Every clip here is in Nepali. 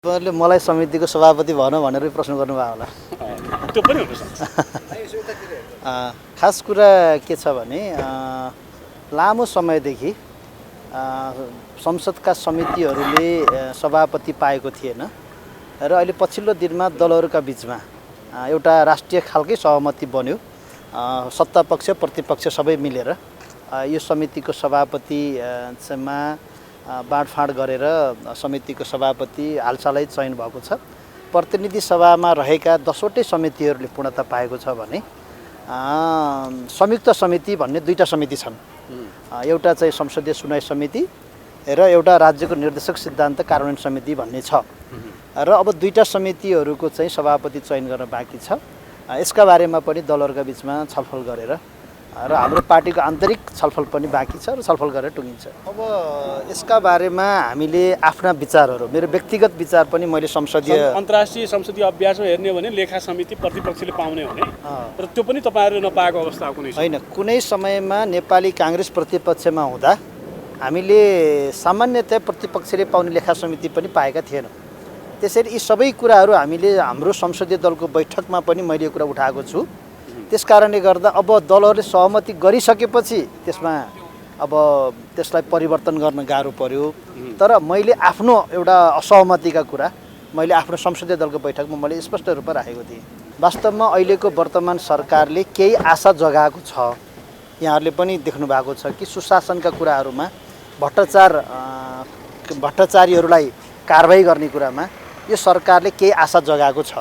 तपाईँले मलाई समितिको सभापति भन भनेर प्रश्न गर्नुभयो होला। त्यो पनि हुन सक्छ। खास कुरा के छ भने लामो समयदेखि संसदका समितिहरूले सभापति पाएको थिएन र अहिले पछिल्लो दिनमा दलहरूका बिचमा एउटा राष्ट्रिय खालकै सहमति बन्यो। सत्तापक्ष प्रतिपक्ष सबै मिलेर यो समितिको सभापतिमा बाँडफाँड गरेर समितिको सभापति हालसालै चयन भएको छ। प्रतिनिधि सभामा रहेका 10वटै समितिहरूले पूर्णता पाएको छ भने संयुक्त समिति भन्ने दुईटा समिति छन्। एउटा चाहिँ संसदीय सुनवाई समिति र एउटा राज्यको निर्देशक सिद्धान्त कार्यान्वयन समिति भन्ने छ र अब दुईटा समितिहरूको चाहिँ सभापति चयन गर्न बाँकी छ। यसका बारेमा पनि दलहरूका बिचमा छलफल गरेर र हाम्रो पार्टीको आन्तरिक छलफल पनि बाँकी छ र छलफल गरेर टुङ्गिन्छ। अब यसका बारेमा हामीले आफ्ना विचारहरू, मेरो व्यक्तिगत विचार पनि मैले संसदीय अन्तर्राष्ट्रिय संसदीय अभ्यासमा हेर्ने भने लेखा समिति प्रतिपक्षले पाउने हो नि, तर त्यो पनि तपाईँहरूले नपाएको अवस्था कुनै होइन। कुनै समयमा नेपाली काङ्ग्रेस प्रतिपक्षमा हुँदा हामीले सामान्यतया प्रतिपक्षले पाउने लेखा समिति पनि पाएका थिएनौँ। त्यसैले यी सबै कुराहरू हामीले हाम्रो संसदीय दलको बैठकमा पनि मैले यो कुरा उठाएको छु। त्यस कारणले गर्दा अब दलहरूले सहमति गरिसकेपछि त्यसमा अब त्यसलाई परिवर्तन गर्न गाह्रो पर्यो। तर मैले आफ्नो एउटा असहमतिका कुरा मैले आफ्नो संसदीय दलको बैठकमा मैले स्पष्ट रूपमा राखेको थिएँ। वास्तवमा अहिलेको वर्तमान सरकारले केही आशा जगाएको छ। यहाँहरूले पनि देख्नु भएको छ कि सुशासनका कुराहरूमा भ्रष्टाचारीहरूलाई कारबाही गर्ने कुरामा यो सरकारले केही आशा जगाएको छ।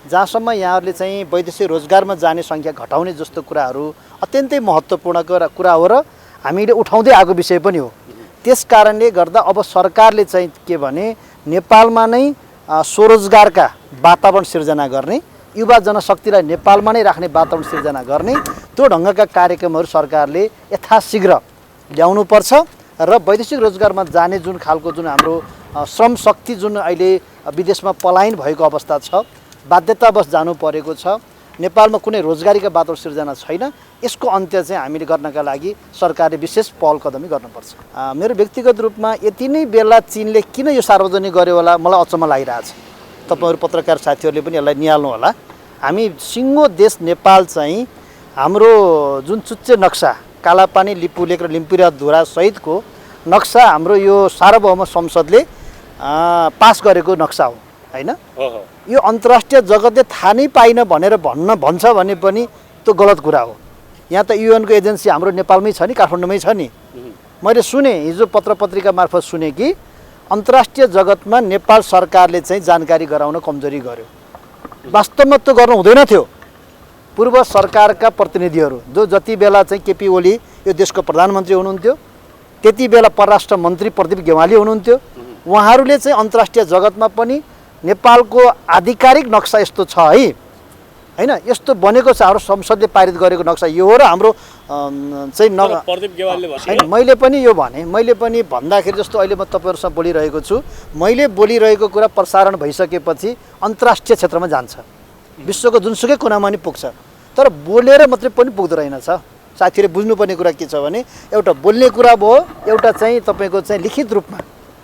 जहाँसम्म यहाँहरूले चाहिँ वैदेशिक रोजगारमा जाने सङ्ख्या घटाउने जस्तो कुराहरू अत्यन्तै महत्त्वपूर्ण कुरा हो र हामीले उठाउँदै आएको विषय पनि हो। त्यस कारणले गर्दा अब सरकारले चाहिँ के भने नेपालमा नै स्वरोजगारका वातावरण सिर्जना गर्ने, युवा जनशक्तिलाई नेपालमा नै राख्ने वातावरण सिर्जना गर्ने त्यो ढङ्गका कार्यक्रमहरू सरकारले यथाशीघ्र ल्याउनुपर्छ र वैदेशिक रोजगारमा जाने जुन खालको जुन हाम्रो श्रम शक्ति जुन अहिले विदेशमा पलायन भएको अवस्था छ, बाध्यतावश जानु परेको छ, नेपालमा कुनै रोजगारीका वातावरण सिर्जना छैन, यसको अन्त्य चाहिँ हामीले गर्नका लागि सरकारले विशेष पहल कदमी गर्नुपर्छ। मेरो व्यक्तिगत रूपमा यति नै बेला चीनले किन यो सार्वजनिक गर्यो होला मलाई अचम्म लागिरहेछ। तपाईँहरू पत्रकार साथीहरूले पनि यसलाई निहाल्नु होला। हामी सिङ्गो देश नेपाल चाहिँ हाम्रो जुन चुच्चे नक्सा कालापानी, लिपुलेक र लिम्पिरा धुरा सहितको नक्सा हाम्रो यो सार्वभौम संसदले पास गरेको नक्सा हो हैन। यो अन्तर्राष्ट्रिय जगतले थाहा नै पाइन भनेर भन्छ भने पनि त्यो गलत कुरा हो। यहाँ त युएनको एजेन्सी हाम्रो नेपालमै छ नि, काठमाडौँमै छ नि। मैले सुने हिजो पत्रपत्रिका मार्फत सुने कि अन्तर्राष्ट्रिय जगतमा नेपाल सरकारले चाहिँ जानकारी गराउन कमजोरी गर्यो। वास्तवमा त्यो गर्नु हुँदैन थियो। पूर्व सरकारका प्रतिनिधिहरू जो जति बेला चाहिँ केपी ओली यो देशको प्रधानमन्त्री हुनुहुन्थ्यो, त्यति बेला परराष्ट्र मन्त्री प्रदीप गेवाली हुनुहुन्थ्यो। उहाँहरूले चाहिँ अन्तर्राष्ट्रिय जगतमा पनि नेपालको आधिकारिक नक्सा यस्तो छ है हैन, यस्तो बनेको छ, हाम्रो संसदले पारित गरेको नक्सा यो हो र हाम्रो चाहिँ प्रदीप गेवालीले हैन। मैले पनि यो भने, मैले पनि भन्दाखेरि जस्तो अहिले म तपाईँहरूसँग बोलिरहेको छु, मैले बोलिरहेको कुरा प्रसारण भइसकेपछि अन्तर्राष्ट्रिय क्षेत्रमा जान्छ, विश्वको जुनसुकै कुनामा नि पुग्छ। तर बोलेर मात्रै पनि पुग्दो रहेनछ। साथीहरूले बुझ्नुपर्ने कुरा के छ भने एउटा बोल्ने कुरा भयो, एउटा चाहिँ तपाईँको चाहिँ लिखित रूपमा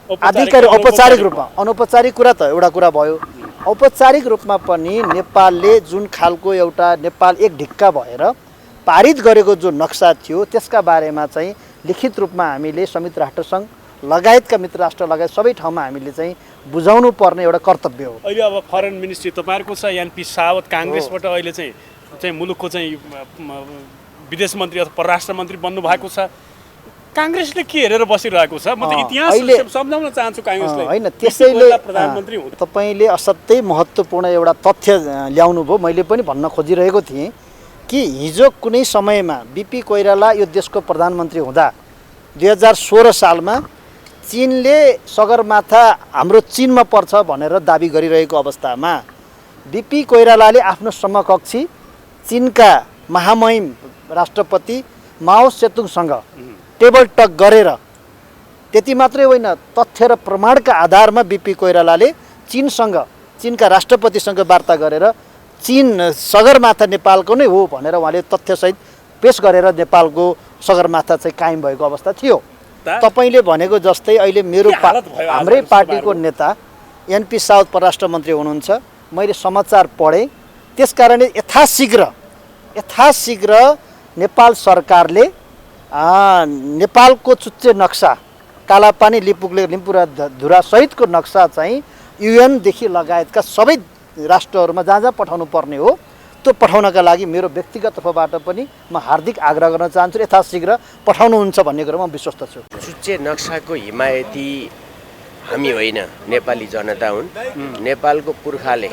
आधिकारिक औपचारिक रूपमा, अनौपचारिक कुरा त एउटा कुरा भयो। औपचारिक रूपमा पनि नेपालले जुन खालको एउटा नेपाल एक ढिक्का भएर पारित गरेको जो नक्सा थियो त्यसका बारेमा चाहिँ लिखित रूपमा हामीले संयुक्त राष्ट्रसङ्घ लगायतका मित्र राष्ट्र लगायत सबै ठाउँमा हामीले चाहिँ बुझाउनु पर्ने एउटा कर्तव्य हो। अहिले अब फरेन मिनिस्ट्री तपाईँहरूको छ, एनपी सावत काङ्ग्रेसबाट अहिले चाहिँ मुलुकको चाहिँ विदेश मन्त्री अथवा परराष्ट्र मन्त्री बन्नु भएको छ। काङ्ग्रेसले के हेरेर बसिरहेको छ? म त इतिहास सम्झाउन चाहन्छु काङ्ग्रेसलाई होइन। त्यसैले प्रधानमन्त्री हुँदा तपाईँले असाध्यै महत्त्वपूर्ण एउटा तथ्य ल्याउनु भयो। मैले पनि भन्न खोजिरहेको थिएँ कि हिजो कुनै समयमा बिपी कोइराला यो देशको प्रधानमन्त्री हुँदा 2016 सालमा चीनले सगरमाथा हाम्रो चीनमा पर्छ भनेर दाबी गरिरहेको अवस्थामा बिपी कोइरालाले आफ्नो समकक्षी चीनका महामहिम राष्ट्रपति माओ सेतुङसँग टेबल टक गरेर, त्यति मात्रै होइन, तथ्य र प्रमाणका आधारमा बिपी कोइरालाले चीनसँग, चीनका राष्ट्रपतिसँग वार्ता गरेर चीन सगरमाथा नेपालको नै हो भनेर उहाँले तथ्यसहित पेश गरेर नेपालको सगरमाथा चाहिँ कायम भएको अवस्था थियो। तपाईँले भनेको जस्तै अहिले मेरो हाम्रै पार्टीको नेता एनपी साउद परराष्ट्र मन्त्री हुनुहुन्छ। मैले समाचार पढेँ, त्यसकारणले यथाशीघ्र नेपाल सरकारले नेपालको चुच्चे नक्सा कालापानी लिम्बू र धुरा सहितको नक्सा चाहिँ युएनदेखि लगायतका सबै राष्ट्रहरूमा जहाँ जहाँ पठाउनु पर्ने हो त्यो पठाउनका लागि मेरो व्यक्तिगत तर्फबाट पनि म हार्दिक आग्रह गर्न चाहन्छु, यथाशीघ्र पठाउनुहुन्छ भन्ने कुरोमा म विश्वस्त छु। चुच्चे नक्साको हिमायती हामी होइन, नेपाली जनता हुन्। नेपालको पुर्खाले,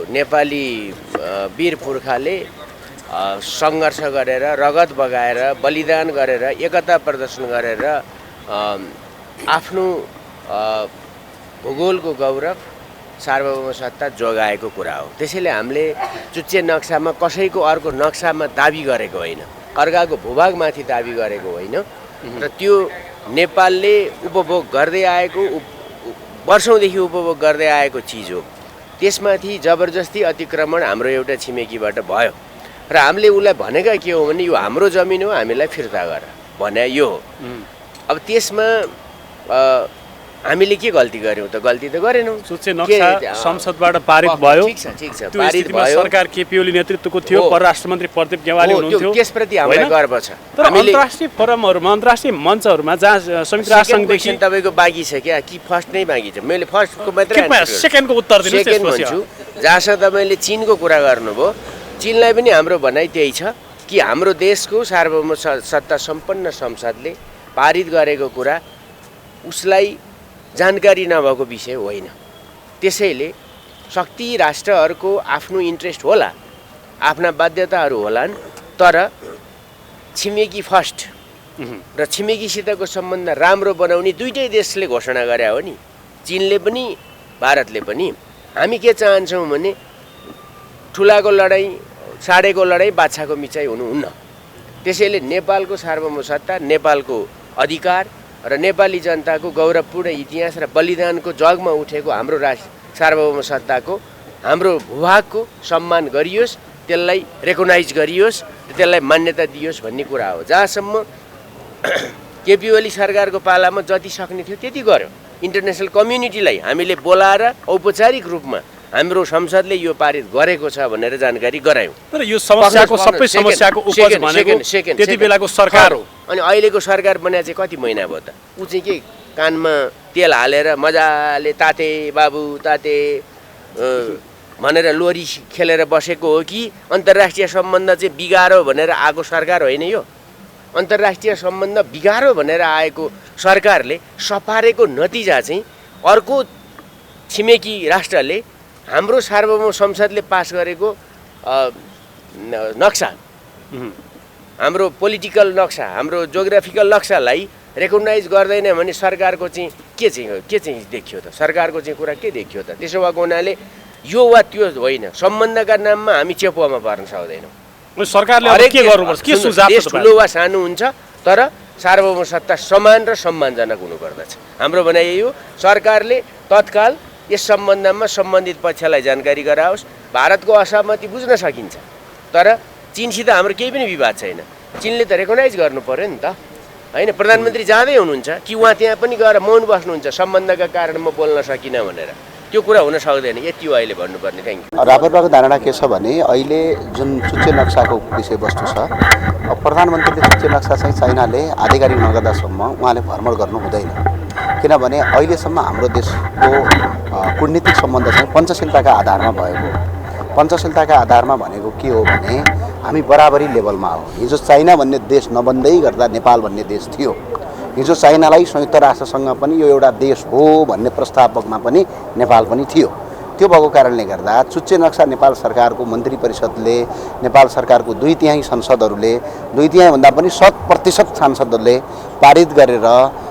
नेपाली वीर पुर्खाले सङ्घर्ष गरेर, रगत बगाएर, बलिदान गरेर, एकता प्रदर्शन गरेर आफ्नो भूगोलको गौरव, सार्वभौम सत्ता जोगाएको कुरा हो। त्यसैले हामीले चुच्चे नक्सामा कसैको अर्को नक्सामा दाबी गरेको होइन, अर्काको भूभागमाथि दाबी गरेको होइन र त्यो नेपालले उपभोग गर्दै आएको, वर्षौँदेखि उपभोग गर्दै आएको चिज हो। त्यसमाथि जबरजस्ती अतिक्रमण हाम्रो एउटा छिमेकीबाट भयो र हामीले उसलाई भनेका के हो भने यो हाम्रो जमिन हो, हामीलाई फिर्ता गर भने यो हो। अब त्यसमा हामीले के गल्ती गर्यौँ त? गल्ती त गरेनौँ। चुच्चे नक्सा संसदबाट पारित भयो। ठिक छ, त्यो पारित स्थितिमा भयो। सरकार केपी ओली नेतृत्वको थियो, परराष्ट्र मन्त्री प्रदीप गेवाली हुनुहुन्थ्यो। त्यसप्रति हामीलाई गर्व छ। तर अन्तर्राष्ट्रिय फोरमहरूमा, अन्तर्राष्ट्रिय मञ्चहरूमा जहाँ संयुक्त राष्ट्रसङ्घदेखि तपाईँको बाँकी छ क्या कि फर्स्ट नै बाँकी छ? मैले फर्स्टको मात्रै सेकेन्डको उत्तर दिनुहोस् त्यसपछि। जहाँसम्म तपाईँले चीनको कुरा गर्नुभयो, चीनलाई पनि हाम्रो भनाइ त्यही छ कि हाम्रो देशको सार्वभौम सत्ता सम्पन्न संसदले पारित गरेको कुरा उसलाई जानकारी नभएको विषय होइन। त्यसैले शक्ति राष्ट्रहरूको आफ्नो इन्ट्रेस्ट होला, आफ्ना बाध्यताहरू होलान्, तर छिमेकी फर्स्ट र छिमेकीसितको सम्बन्ध राम्रो बनाउने दुईटै देशले घोषणा गरे हो नि, चीनले पनि भारतले पनि। हामी के चाहन्छौँ भने ठुलाको लडाइँ, साँडेको लडाइँ, बाछाको मिचाइ हुनुहुन्न। त्यसैले नेपालको सार्वभौम सत्ता, नेपालको अधिकार र नेपाली जनताको गौरवपूर्ण इतिहास र बलिदानको जगमा उठेको हाम्रो सार्वभौम सत्ताको, हाम्रो भूभागको सम्मान गरियोस्, त्यसलाई रेकगनाइज गरियोस्, त्यसलाई मान्यता दियोस् भन्ने कुरा हो। जहाँसम्म केपी ओली सरकारको पालामा जति सक्ने थियो त्यति गर्यो। इन्टरनेसनल कम्युनिटीलाई हामीले बोलाएर औपचारिक रूपमा हाम्रो संसदले यो पारित गरेको छ भनेर जानकारी गरायौँ। तर यो समस्याको सबै समस्याको उपज भनेको त्यति बेलाको सरकार हो। अनि अहिलेको सरकार बन्या चाहिँ कति महिना भयो त? ऊ चाहिँ के कानमा तेल हालेर मजाले ताते बाबु ताते भनेर लोरी खेलेर बसेको हो कि अन्तर्राष्ट्रिय सम्बन्ध चाहिँ बिगारो भनेर आएको सरकार होइन यो? अन्तर्राष्ट्रिय सम्बन्ध बिगारो भनेर आएको सरकारले सपारेको नतिजा चाहिँ अर्को छिमेकी राष्ट्रले हाम्रो सार्वभौम संसदले पास गरेको नक्सा, हाम्रो पोलिटिकल नक्सा, हाम्रो जोग्राफिकल नक्सालाई रेकगनाइज गर्दैन भने सरकारको चाहिँ के देखियो त? सरकारको चाहिँ कुरा के देखियो त? त्यसो भएको हुनाले यो वा त्यो होइन, सम्बन्धका नाममा हामी चेपुवामा पर्न सक्दैनौँ। सरकारले के गर्नुपर्छ? के सुझाव देश ठुलो वा सानो हुन्छ, तर सार्वभौम सत्ता समान र सम्मानजनक हुनुपर्दछ। हाम्रो भनाइ यही हो। सरकारले तत्काल यस सम्बन्धमा सम्बन्धित पक्षलाई जानकारी गराओस्। भारतको असहमति बुझ्न सकिन्छ, तर चीनसित हाम्रो केही पनि विवाद छैन। चीनले त रेकगनाइज गर्नु पर्यो नि त, होइन? प्रधानमन्त्री जाँदै हुनुहुन्छ कि उहाँ त्यहाँ पनि गएर मौन बस्नुहुन्छ सम्बन्धका कारण म बोल्न सकिनँ भनेर? त्यो कुरा हुन सक्दैन। यति हो अहिले भन्नुपर्ने। Thank you. रापरपाको धारणा के छ भने अहिले जुन चुच्चे नक्साको विषयवस्तु छ, प्रधानमन्त्रीले चुच्चे नक्सा चाहिँ चाइनाले आधिकारिक नगर्दासम्म उहाँले भ्रमण गर्नु हुँदैन। किनभने अहिलेसम्म हाम्रो देशको कूटनीतिक सम्बन्ध चाहिँ पञ्चशीलताका आधारमा भएको। पञ्चशीलताका आधारमा भनेको के हो भने हामी बराबरी लेभलमा हो। हिजो चाइना भन्ने देश नबन्दै गर्दा नेपाल भन्ने देश थियो। हिजो चाइनालाई संयुक्त राष्ट्रसँग पनि यो एउटा देश हो भन्ने प्रस्तावकमा पनि नेपाल पनि थियो। त्यो भएको कारणले गर्दा चुच्चे नक्सा नेपाल सरकारको मन्त्री परिषदले, नेपाल सरकारको 2/3 संसदहरूले, 2/3 भन्दा पनि 100% सांसदहरूले पारित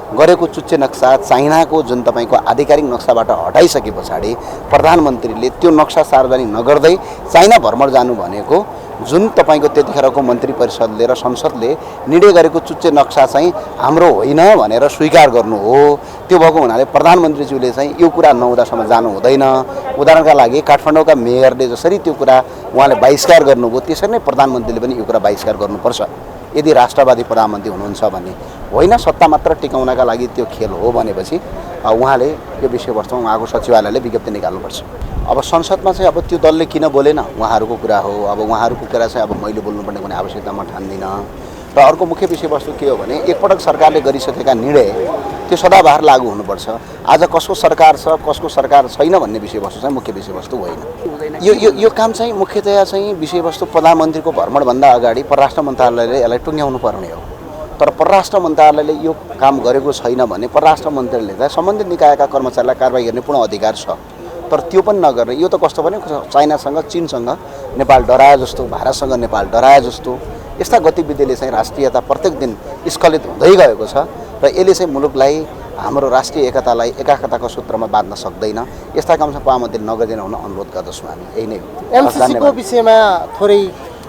गरेको चुच्चे नक्सा चाइनाको जुन तपाईँको आधिकारिक नक्साबाट हटाइसके पछाडि प्रधानमन्त्रीले त्यो नक्सा सार्वजनिक नगर्दै चाइना भ्रमण जानु भनेको जुन तपाईँको त्यतिखेरको मन्त्री परिषदले र संसदले निर्णय गरेको चुच्चे नक्सा चाहिँ हाम्रो होइन भनेर स्वीकार गर्नु हो। त्यो भएको हुनाले प्रधानमन्त्रीज्यूले चाहिँ यो कुरा नहुँदासम्म जानु हुँदैन। उदाहरणका लागि काठमाडौँका मेयरले जसरी त्यो कुरा उहाँले बहिष्कार गर्नुभयो, त्यसरी नै प्रधानमन्त्रीले पनि यो कुरा बहिष्कार गर्नुपर्छ यदि राष्ट्रवादी प्रधानमन्त्री हुनुहुन्छ भने। होइन सत्ता मात्र टिकाउनका लागि त्यो खेल हो भनेपछि उहाँले यो विषयवस्तुमा उहाँको सचिवालयले विज्ञप्ति निकाल्नुपर्छ। अब संसदमा चाहिँ अब त्यो दलले किन बोलेन उहाँहरूको कुरा हो। अब उहाँहरूको कुरा चाहिँ अब मैले बोल्नुपर्ने कुनै आवश्यकता म ठान्दिनँ। र अर्को मुख्य विषयवस्तु के हो भने एकपटक सरकारले गरिसकेका निर्णय त्यो सदाबहार लागू हुनुपर्छ। आज कसको सरकार छ कसको सरकार छैन भन्ने विषयवस्तु चाहिँ मुख्य विषयवस्तु होइन। यो काम चाहिँ मुख्यतया चाहिँ विषयवस्तु प्रधानमन्त्रीको भ्रमणभन्दा अगाडि परराष्ट्र मन्त्रालयले यसलाई टुङ्ग्याउनु पर्ने हो। तर परराष्ट्र मन्त्रालयले यो काम गरेको छैन भने परराष्ट्र मन्त्रीले चाहिँ सम्बन्धित निकायका कर्मचारीलाई कारबाही गर्ने पूर्ण अधिकार छ। तर त्यो पनि नगर्ने यो त कस्तो भने चाइनासँग चिनसँग नेपाल डराए जस्तो, भारतसँग नेपाल डराए जस्तो यस्ता गतिविधिले चाहिँ राष्ट्रियता प्रत्येक दिन स्खलित हुँदै गएको छ र यसले चाहिँ मुलुकलाई हाम्रो राष्ट्रिय एकतालाई एकाग्रताको सूत्रमा बाँध्न सक्दैन। यस्ता काम चाहिँ प्रधानमन्त्रीले नगरिदिन हुन अनुरोध गर्दछौँ हामी। यही नै हो। एमसिसीको विषयमा थोरै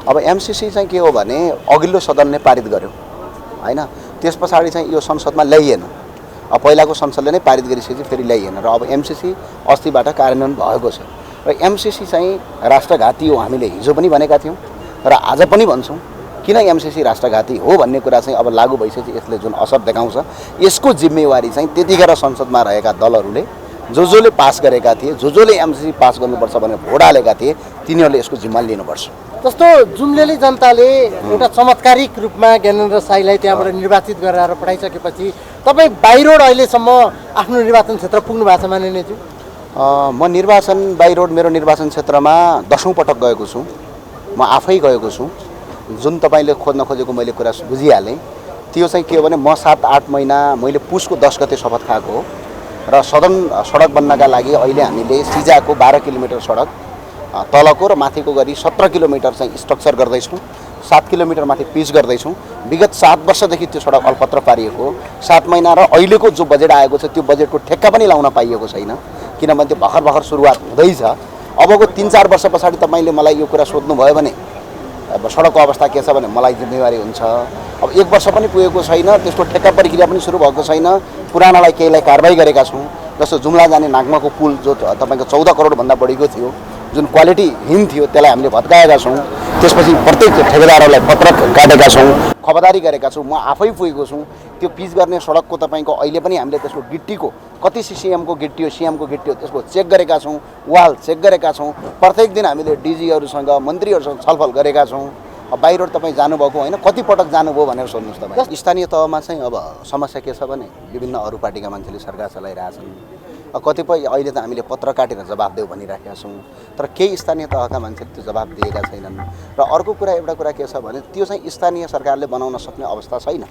अब एमसिसी चाहिँ के हो भने अघिल्लो सदनले पारित गर्यो हैन, त्यस पछाडि चाहिँ यो संसदमा ल्याइएन। अब पहिलाको संसदले नै पारित गरिसकेपछि फेरि ल्याइएन र अब एमसिसी अस्तिबाट कार्यान्वयन भएको छ र एमसिसी चाहिँ राष्ट्रघाती हो हामीले हिजो पनि भनेका थियौँ र आज पनि भन्छौँ। किन एमसिसी राष्ट्रघाती हो भन्ने कुरा चाहिँ अब लागू भइसकेपछि यसले जुन असर देखाउँछ यसको जिम्मेवारी चाहिँ त्यतिखेर संसदमा रहेका दलहरूले जसले पास गरेका थिए जसले एमसिसी पास गर्नुपर्छ भनेर भोट हालेका थिए तिनीहरूले यसको जिम्मा लिनुपर्छ। जस्तो जुम्लेली जनताले एउटा चमत्कारिक रूपमा ज्ञानेन्द्र साईलाई त्यहाँबाट निर्वाचित गराएर पठाइसकेपछि तपाईँ बाई रोड अहिलेसम्म आफ्नो निर्वाचन क्षेत्र पुग्नु भएको छ माननीयज्यू? म निर्वाचन बाई रोड मेरो निर्वाचन क्षेत्रमा 10औं पटक गएको छु। म आफै गएको छु। जुन तपाईँले खोज्न खोजेको मैले कुरा बुझिहालेँ। त्यो चाहिँ के हो भने म 7-8 महिना मैले पुसको 10 गते शपथ खाएको हो र सडक बन्नका लागि अहिले हामीले सिजाको 12 किलोमिटर सडक तलको र माथिको गरी 17 किलोमिटर चाहिँ स्ट्रक्चर गर्दैछौँ। 7 किलोमिटर माथि पिच गर्दैछौँ। विगत 7 वर्षदेखि त्यो सडक अलपत्र पारिएको हो। 7 महिना र अहिलेको जो बजेट आएको छ त्यो बजेटको ठेक्का पनि लाउन पाइएको छैन किनभने त्यो भर्खर सुरुवात हुँदैछ। अबको 3-4 वर्ष पछाडि तपाईँले मलाई यो कुरा सोध्नुभयो भने अब सडकको अवस्था के छ भने मलाई जिम्मेवारी हुन्छ। अब 1 वर्ष पनि पुगेको छैन, त्यसको ठेक्का प्रक्रिया पनि सुरु भएको छैन। पुरानालाई केहीलाई कारबाही गरेका छौँ। जस्तो जुम्ला जाने नागमाको पुल जो तपाईँको 14 करोडभन्दा बढीको थियो, जुन क्वालिटीहीन थियो त्यसलाई हामीले भत्काएका छौँ। त्यसपछि प्रत्येक ठेकेदारहरूलाई पत्र काटेका छौँ, खबरदारी गरेका छौँ। म आफै पुगेको छु। त्यो पिच गर्ने सडकको तपाईँको अहिले पनि हामीले त्यसको गिट्टीको कति सिसिएमको गिट्टी हो सिएमको गिट्टी हो त्यसको चेक गरेका छौँ, वाल चेक गरेका छौँ। प्रत्येक दिन हामीले डिजीहरूसँग मन्त्रीहरूसँग छलफल गरेका छौँ। अब बाई रोड तपाईँ जानुभएको होइन, कति पटक जानुभयो भनेर सोध्नुहोस् तपाईँ। स्थानीय तहमा चाहिँ अब समस्या के छ भने विभिन्न अरू पार्टीका मान्छेले सरकार चलाइरहेछन्। कतिपय अहिले त हामीले पत्र काटेर जवाब देऊ भनिराखेका छौँ, तर केही स्थानीय तहका मान्छेले त्यो जवाब दिएका छैनन्। र अर्को कुरा एउटा कुरा के छ भने त्यो चाहिँ स्थानीय सरकारले बनाउन सक्ने अवस्था छैन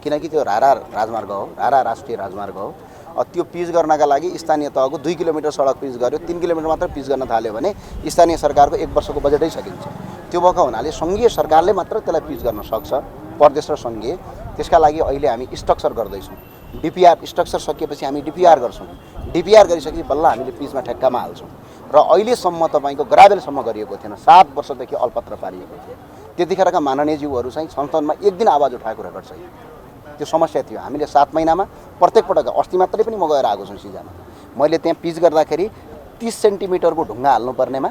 किनकि त्यो रारा राजमार्ग हो, रारा राष्ट्रिय राजमार्ग हो। त्यो पिच गर्नका लागि स्थानीय तहको 2 किलोमिटर सडक पिच गर्यो, 3 किलोमिटर मात्र पिच गर्न थाल्यो भने स्थानीय सरकारको 1 वर्षको बजेटै सकिन्छ। त्यो भएको हुनाले सङ्घीय सरकारले मात्र त्यसलाई पिच गर्न सक्छ, प्रदेश र सङ्घीय। त्यसका लागि अहिले हामी स्ट्रक्चर गर्दैछौँ। डिपिआर स्ट्रक्चर सकिएपछि हामी डिपिआर गर्छौँ। डिपिआर गरिसकेपछि बल्ल हामीले पिचमा ठेक्कामा हाल्छौँ। र अहिलेसम्म तपाईँको ग्राभेलसम्म गरिएको थिएन, 7 वर्षदेखि अलपत्र पारिएको थियो। त्यतिखेरका माननीयज्यूहरू चाहिँ संसदमा एक दिन आवाज उठाएको रेकर्ड छैन। त्यो समस्या थियो। हामीले 7 महिनामा प्रत्येक पटक अस्ति मात्रै पनि म गएर आएको छु सिजामा। मैले त्यहाँ पिच गर्दाखेरि 30 सेन्टिमिटरको ढुङ्गा हाल्नुपर्नेमा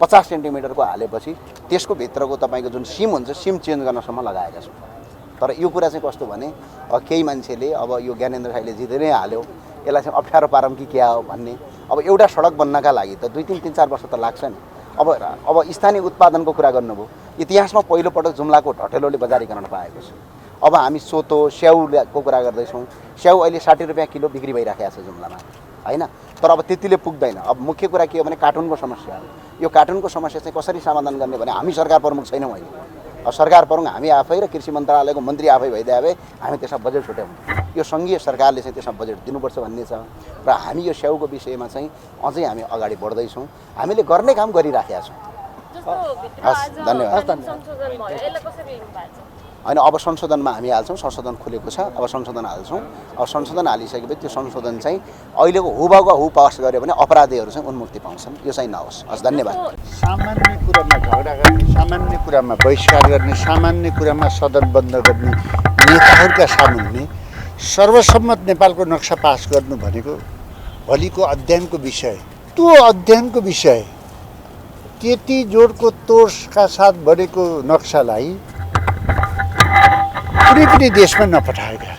50 सेन्टिमिटरको हालेपछि त्यसको भित्रको तपाईँको जुन सिम हुन्छ सिम चेन्ज गर्नसम्म लगाएका छौँ। तर यो कुरा चाहिँ कस्तो भने केही मान्छेले अब यो ज्ञानेन्द्र साईले जिते नै हाल्यो, यसलाई चाहिँ अप्ठ्यारो पारौँ कि क्या हो भन्ने। अब एउटा सडक बन्नका लागि त 2-3-4 वर्ष त लाग्छ नि। अब स्थानीय उत्पादनको कुरा गर्नुभयो। इतिहासमा पहिलोपटक जुम्लाको ढटेलोले बजारीकरण पाएको छ। अब हामी सोतो स्याउको कुरा गर्दैछौँ। स्याउ अहिले 60 रुपियाँ किलो बिक्री भइराखेको छ जुम्लामा होइन। तर अब त्यतिले पुग्दैन। अब मुख्य कुरा के हो भने कार्टुनको समस्या हो। यो कार्टुनको समस्या चाहिँ कसरी समाधान गर्ने भने हामी सरकार प्रमुख छैनौँ अहिले। अब सरकार प्रमुख हामी आफै र कृषि मन्त्रालयको मन्त्री आफै भइदिए भए हामी त्यसमा बजेट छुट्याउँ। यो सङ्घीय सरकारले चाहिँ त्यसमा बजेट दिनुपर्छ भन्ने छ। र हामी यो स्याउको विषयमा चाहिँ अझै हामी अगाडि बढ्दैछौँ। हामीले गर्ने काम गरिराखेका छौँ। हस्, धन्यवाद। होइन, अब संशोधनमा हामी हाल्छौँ। संशोधन खुलेको छ, अब संशोधन हाल्छौँ। अब संशोधन हालिसकेपछि त्यो संशोधन चाहिँ अहिलेको हुबाहुको हु पास गऱ्यो भने अपराधीहरू चाहिँ उन्मुक्ति पाउँछन्। यो चाहिँ नहोस्। हस्, धन्यवाद। सामान्य कुरामा झगडा गर्ने, सामान्य कुरामा बहिष्कार गर्ने, सामान्य कुरामा सदन बन्द गर्ने नेताहरूका सामुन्ने सर्वसम्मत नेपालको नक्सा पास गर्नु भनेको भोलिको अध्ययनको विषय। त्यो अध्ययनको विषय त्यति जोडको तोडका साथ बनेको नक्सालाई कुनै पनि देशमा नपठाएका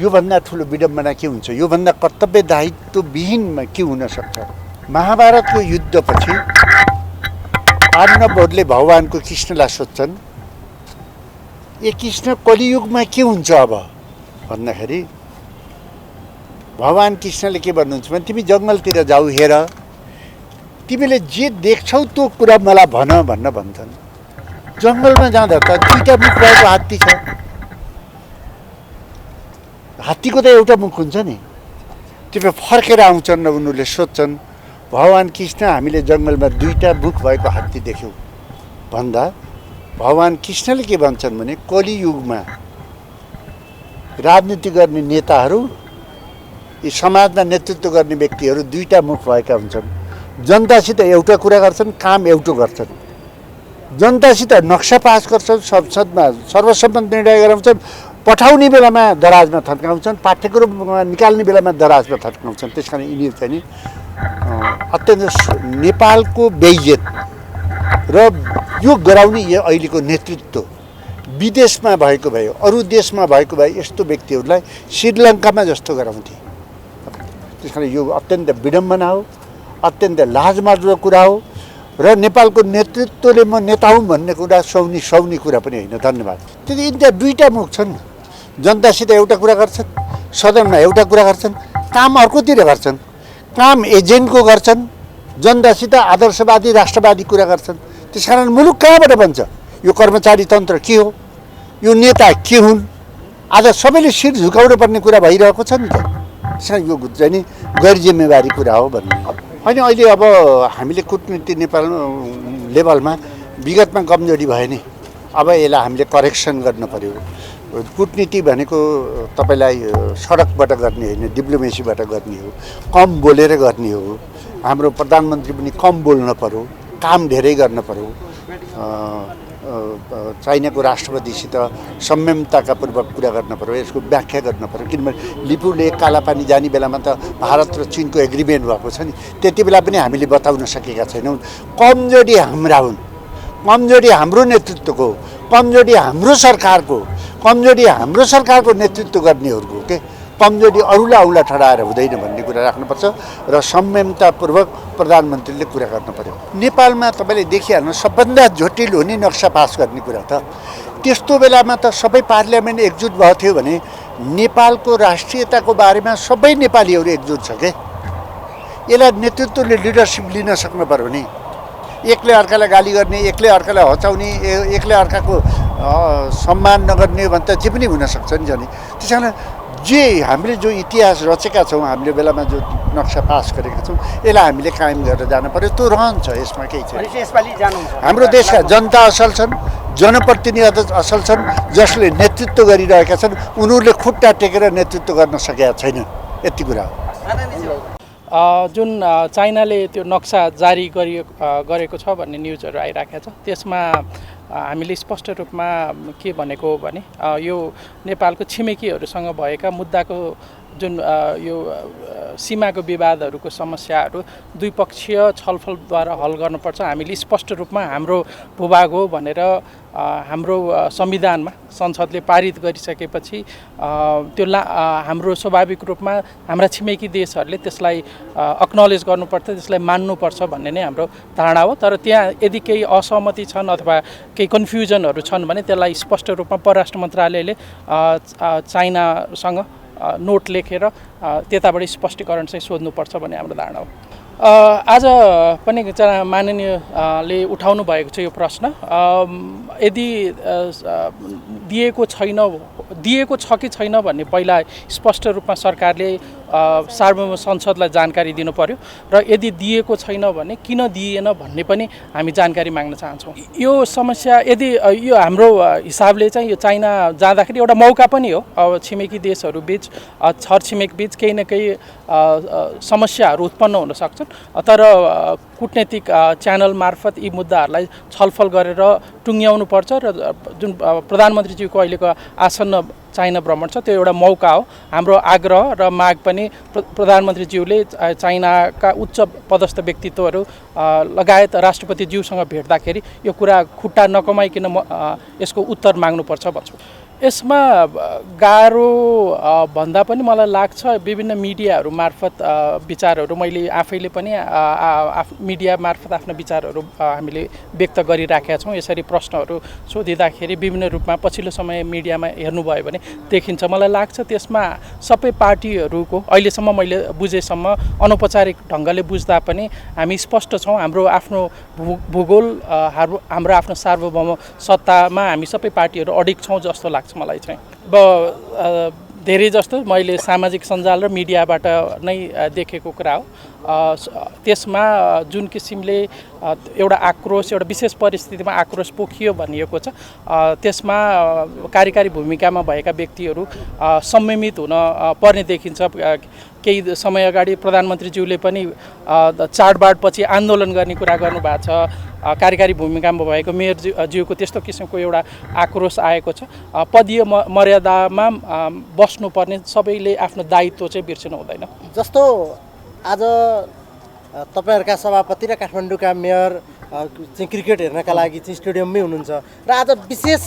योभन्दा ठुलो विडम्बना के हुन्छ? योभन्दा कर्तव्य दायित्वविहीनमा के हुन सक्छ? महाभारतको युद्धपछि पाण्डवहरूले भगवानको कृष्णलाई सोध्छन्, ए कृष्ण कलियुगमा के हुन्छ अब भन्दाखेरि भगवान कृष्णले के भन्नुहुन्छ भने तिमी जङ्गलतिर जाऊ, हेर, तिमीले जे देख्छौ त्यो कुरा मलाई भन्न भन्छन्। जङ्गलमा जाँदा त दुईटा मुख भएको हात्ती छ, हात्तीको त एउटा मुख हुन्छ नि। त्यो फर्केर आउँछन् र उनीहरूले सोध्छन्, भगवान कृष्ण हामीले जङ्गलमा दुईटा मुख भएको हात्ती देख्यौँ भन्दा भगवान कृष्णले के भन्छन् भने कलियुगमा राजनीति गर्ने नेताहरू, यी समाजमा नेतृत्व गर्ने व्यक्तिहरू दुईटा मुख भएका हुन्छन्। जनतासित एउटा कुरा गर्छन्, काम एउटा गर्छन्। जनतासित नक्सा पास गर्छन्, संसदमा सर्वसम्मत निर्णय गराउँछन्, पठाउने बेलामा दराजमा थन्काउँछन्, पाठ्यक्रममा निकाल्ने बेलामा दराजमा थन्काउँछन्। त्यस कारण यिनीहरू चाहिँ नि अत्यन्त नेपालको बेइज्जत र यो गराउने यो अहिलेको नेतृत्व विदेशमा भएको भए, अरू देशमा भएको भए यस्तो व्यक्तिहरूलाई श्रीलङ्कामा जस्तो गराउँथे। त्यस कारण यो अत्यन्त विडम्बना हो, अत्यन्त लाजमर्दो कुरा हो र नेपालको नेतृत्वले म नेता हुँ भन्ने कुरा सौनी कुरा पनि होइन। धन्यवाद। त्यति यिनका दुईटा मुख छन्, जनतासित एउटा कुरा गर्छन्, सदनमा एउटा कुरा गर्छन्, काम अर्कोतिर गर्छन्। काम एजेन्टको गर्छन्, जनतासित आदर्शवादी राष्ट्रवादी कुरा गर्छन्। त्यसकारण मुलुक कहाँबाट बन्छ? यो कर्मचारी तन्त्र के हो? यो नेता के हुन्? आज सबैले शिर झुकाउनु पर्ने कुरा भइरहेको छ नि त। त्यसकारण यो चाहिँ नि गैर जिम्मेवारी कुरा हो भन्ने होइन। अहिले अब हामीले कुटनीति नेपाल लेभलमा विगतमा कमजोरी भयो नि, अब यसलाई हामीले करेक्सन गर्न पर्यो। कुटनीति भनेको तपाईँलाई सडकबाट गर्ने होइन, डिप्लोमेसीबाट गर्ने हो, कम बोलेर गर्ने हो। हाम्रो प्रधानमन्त्री पनि कम बोल्न पर्यो, काम धेरै गर्न पर्यो। चाइनाको राष्ट्रपतिसित संयमताका पूर्वक कुरा गर्न पर्यो, यसको व्याख्या गर्न पर्यो। किनभने लिपुले कालापानी जाने बेलामा त भारत र चीनको एग्रिमेन्ट भएको छ नि, त्यति बेला पनि हामीले बताउन सकेका छैनौँ। कमजोरी हाम्रा हुन्, कमजोरी हाम्रो नेतृत्वको, कमजोरी हाम्रो सरकारको, कमजोरी हाम्रो सरकारको नेतृत्व गर्नेहरूको के कमजोरी अरूलाई औँला ठडाएर हुँदैन भन्ने कुरा राख्नुपर्छ र संयमतापूर्वक प्रधानमन्त्रीले कुरा गर्नु पर्यो। नेपालमा तपाईँले देखिहाल्नु सबभन्दा जटिल हो नि नक्सा पास गर्ने कुरा त। त्यस्तो बेलामा त सबै पार्लियामेन्ट एकजुट भएको थियो भने नेपालको राष्ट्रियताको बारेमा सबै नेपालीहरू एकजुट छ के। यसलाई नेतृत्वले लिडरसिप लिन सक्नु पर्यो नि। एकले अर्कालाई गाली गर्ने, एकले अर्कालाई हचाउने, एकले अर्काको सम्मान नगर्ने भने त जे पनि हुनसक्छ नि जाने। त्यस कारण जे हामीले जो इतिहास रचेका छौँ, हामीले बेलामा जो नक्सा पास गरेका छौँ, यसलाई हामीले कायम गरेर जानु पर्यो। त्यो रहन्छ, यसमा केही छैन। हाम्रो देशका जनता असल छन्, जनप्रतिनिधि असल छन्, जसले नेतृत्व गरिरहेका छन्, उनीहरूले खुट्टा टेकेर नेतृत्व गर्न सकेका छैनन्। यति कुरा हो। जुन चाइनाले त्यो नक्सा जारी गरेको छ भन्ने न्युजहरू आइराखेको छ, त्यसमा हामीले स्पष्ट रूपमा के भनेको हो भने यो नेपालको छिमेकीहरूसँग भएका मुद्दाको जुन यो सीमाको विवादहरूको समस्याहरू द्विपक्षीय छलफलद्वारा हल गर्नुपर्छ। हामीले स्पष्ट रूपमा हाम्रो भूभाग हो भनेर हाम्रो संविधानमा संसदले पारित गरिसकेपछि त्यो हाम्रो स्वाभाविक रूपमा हाम्रा छिमेकी देशहरूले त्यसलाई एक्नोलेज गर्नुपर्छ, त्यसलाई मान्नुपर्छ भन्ने नै हाम्रो धारणा हो। तर त्यहाँ यदि केही असहमति छन् अथवा केही कन्फ्युजनहरू छन् भने त्यसलाई स्पष्ट रूपमा परराष्ट्र मन्त्रालयले चाइनासँग नोट लेखेर त्यताबाट स्पष्टीकरण चाहिँ सोध्नुपर्छ भन्ने हाम्रो धारणा हो। आज पनि माननीयले उठाउनु भएको छ यो प्रश्न। यदि दिएको छ कि छैन भन्ने पहिला स्पष्ट रूपमा सरकारले सार्वभौम संसदलाई जानकारी दिनु पर्यो र यदि दिएको छैन भने किन दिएन भन्ने पनि हामी जानकारी माग्न चाहन्छौँ। यो समस्या यदि यो हाम्रो हिसाबले चाहिँ यो चाइना जाँदाखेरि एउटा मौका पनि हो। अब छिमेकी देशहरू बीच, छरछिमेक बीच केही न केही समस्याहरू उत्पन्न हुन सक्छन्, तर कूटनीतिक च्यानल मार्फत यी मुद्दाहरूलाई छलफल गरेर टुङ्ग्याउनु पर्छ र जुन प्रधानमन्त्रीज्यूको अहिलेको आसन्न चाइना भ्रमण छ त्यो एउटा मौका हो। हाम्रो आग्रह र माग पनि प्रधानमन्त्रीज्यूले चाइनाका उच्च पदस्थ व्यक्तित्वहरू लगायत राष्ट्रपतिज्यूसँग भेट्दाखेरि यो कुरा खुट्टा नकमाइकन यसको उत्तर माग्नुपर्छ भन्छु। यसमा गाह्रो भन्दा पनि मलाई लाग्छ विभिन्न मिडियाहरू मार्फत विचारहरू मैले आफैले पनि मिडिया मार्फत आफ्ना विचारहरू हामीले व्यक्त गरिराखेका छौँ। यसरी प्रश्नहरू सोधिँदाखेरि विभिन्न रूपमा पछिल्लो समय मिडियामा हेर्नुभयो भने देखिन्छ। मलाई लाग्छ त्यसमा सबै पार्टीहरूको अहिलेसम्म मैले बुझेसम्म अनौपचारिक ढङ्गले बुझ्दा पनि हामी स्पष्ट छौँ। हाम्रो आफ्नो भूगोल हाम्रो आफ्नो सार्वभौम सत्तामा हामी सबै पार्टीहरू अडिग छौँ जस्तो लाग्छ मलाई चाहिँ। अब धेरै जस्तो मैले सामाजिक सञ्जाल र मिडियाबाट नै देखेको कुरा हो। त्यसमा जुन किसिमले एउटा आक्रोश, एउटा विशेष परिस्थितिमा आक्रोश पोखियो भनिएको छ, त्यसमा कार्यकारी भूमिकामा भएका व्यक्तिहरू संयमित हुन पर्ने देखिन्छ। केही समय अगाडि प्रधानमन्त्रीज्यूले पनि चाडबाडपछि आन्दोलन गर्ने कुरा गर्नुभएको छ। कार्यकारी भूमिकामा भएको मेयरज्यूको त्यस्तो किसिमको एउटा आक्रोश आएको छ। पदीय मर्यादामा बस्नुपर्ने सबैले आफ्नो दायित्व चाहिँ बिर्सिनु हुँदैन। जस्तो आज तपाईँहरूका सभापति र काठमाडौँका मेयर चाहिँ क्रिकेट हेर्नका लागि चाहिँ स्टेडियममै हुनुहुन्छ र आज विशेष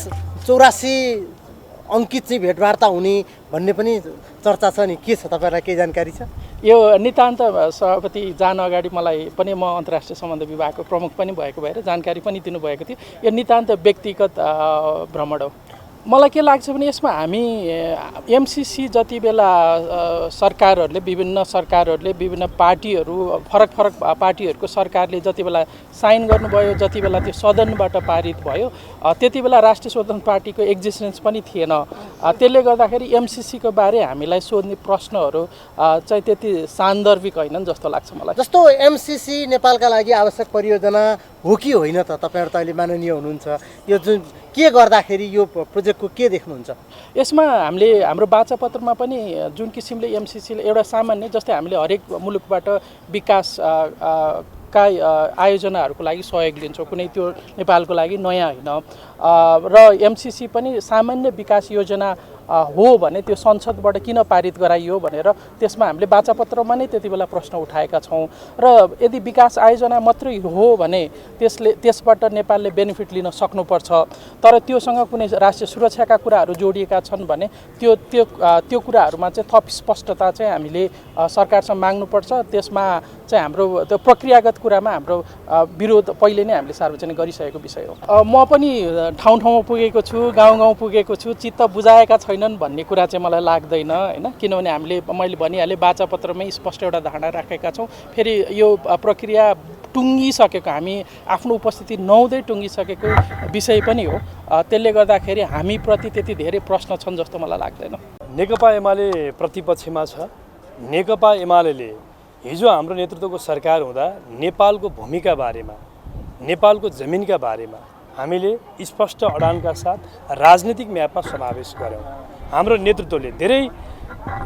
84 अङ्कित चाहिँ भेटवार्ता हुने भन्ने पनि चर्चा छ नि, के छ तपाईँलाई केही जानकारी छ? यो नितान्त सभापति जान अगाडि मलाई पनि, म अन्तर्राष्ट्रिय सम्बन्ध विभागको प्रमुख पनि भएको भएर जानकारी पनि दिनुभएको थियो। यो नितान्त व्यक्तिगत भ्रमण हो। मलाई के लाग्छ भने यसमा हामी एमसिसी जति बेला सरकारहरूले, विभिन्न सरकारहरूले, विभिन्न पार्टीहरू, फरक फरक पार्टीहरूको सरकारले जति बेला साइन गर्नुभयो, जति बेला त्यो सदनबाट पारित भयो, त्यति बेला राष्ट्रिय स्वतन्त्र पार्टीको एक्जिस्टेन्स पनि थिएन। त्यसले गर्दाखेरि एमसिसीको बारे हामीलाई सोध्ने प्रश्नहरू चाहिँ त्यति सान्दर्भिक होइनन् जस्तो लाग्छ मलाई। जस्तो एमसिसी नेपालका लागि आवश्यक परियोजना हो कि होइन त? तपाईँहरू त अहिले माननीय हुनुहुन्छ, यो जुन के गर्दाखेरि यो प्रोजेक्टको के देख्नुहुन्छ? यसमा हामीले हाम्रो वाचापत्रमा पनि जुन किसिमले एमसिसीले एउटा सामान्य, जस्तै हामीले हरेक मुलुकबाट विकास का आयोजनाहरूको लागि सहयोग लिन्छौँ, कुनै त्यो नेपालको लागि नयाँ होइन। र एमसिसी पनि सामान्य विकास योजना हो भने त्यो संसदबाट किन पारित गराइयो भनेर त्यसमा हामीले वाचापत्रमा नै त्यति बेला प्रश्न उठाएका छौँ। र यदि विकास आयोजना मात्रै हो भने त्यसबाट नेपालले बेनिफिट लिन सक्नुपर्छ, तर त्योसँग कुनै राष्ट्रिय सुरक्षाका कुराहरू जोडिएका छन् भने त्यो कुराहरूमा चाहिँ थप स्पष्टता चाहिँ हामीले सरकारसँग माग्नुपर्छ। त्यसमा चाहिँ हाम्रो त्यो प्रक्रियागत कुरामा हाम्रो विरोध पहिले नै हामीले सार्वजनिक गरिसकेको विषय हो। म पनि ठाउँ ठाउँमा पुगेको छु, गाउँ गाउँ पुगेको छु, चित्त बुझाएका छैनन् भन्ने कुरा चाहिँ मलाई लाग्दैन होइन। किनभने मैले भनिहालेँ वाचापत्रमै स्पष्ट एउटा धारणा राखेका छौँ। फेरि यो प्रक्रिया टुङ्गिसकेको, हामी आफ्नो उपस्थिति नहुँदै टुङ्गिसकेको विषय पनि हो। त्यसले गर्दाखेरि हामीप्रति त्यति धेरै प्रश्न छन् जस्तो मलाई लाग्दैन। नेकपा एमाले प्रतिपक्षमा छ। नेकपा एमाले हिजो हाम्रो नेतृत्वको सरकार हुँदा नेपालको भूमिका बारेमा, नेपालको जमिनका बारेमा हामीले स्पष्ट अडानका साथ राजनीतिक म्यापमा समावेश गऱ्यौँ। हाम्रो नेतृत्वले धेरै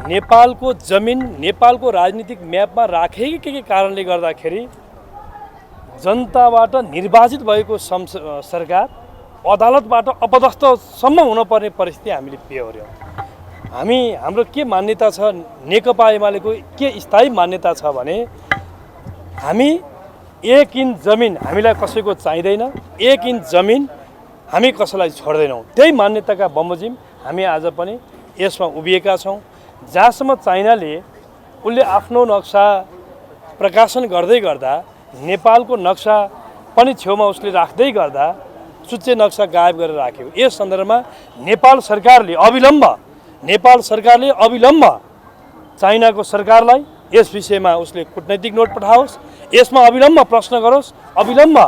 नेपालको जमिन नेपालको राजनीतिक म्यापमा राखेकै कारणले गर्दाखेरि जनताबाट निर्वाचित भएको सरकार अदालतबाट अपदस्थसम्म हुनुपर्ने परिस्थिति हामीले बेहोर्यौँ। हाम्रो के मान्यता छ, नेकपा एमालेको के स्थायी मान्यता छ भने हामी 1 इन्च जमिन हामीलाई कसैको चाहिँदैन, 1 इन्च जमिन हामी कसैलाई छोड्दैनौँ। त्यही मान्यताका बमोजिम हामी आज पनि यसमा उभिएका छौँ। जहाँसम्म चाइनाले उसले आफ्नो नक्सा प्रकाशन गर्दै गर्दा, नेपालको नक्सा पनि छेउमा उसले राख्दै गर्दा सुच्चे नक्सा गायब गरेर राख्यो। यस सन्दर्भमा नेपाल सरकारले अविलम्ब चाइनाको सरकारलाई यस विषयमा उसले कूटनैतिक नोट पठाओस्, यसमा अविलम्ब प्रश्न गरोस्, अविलम्ब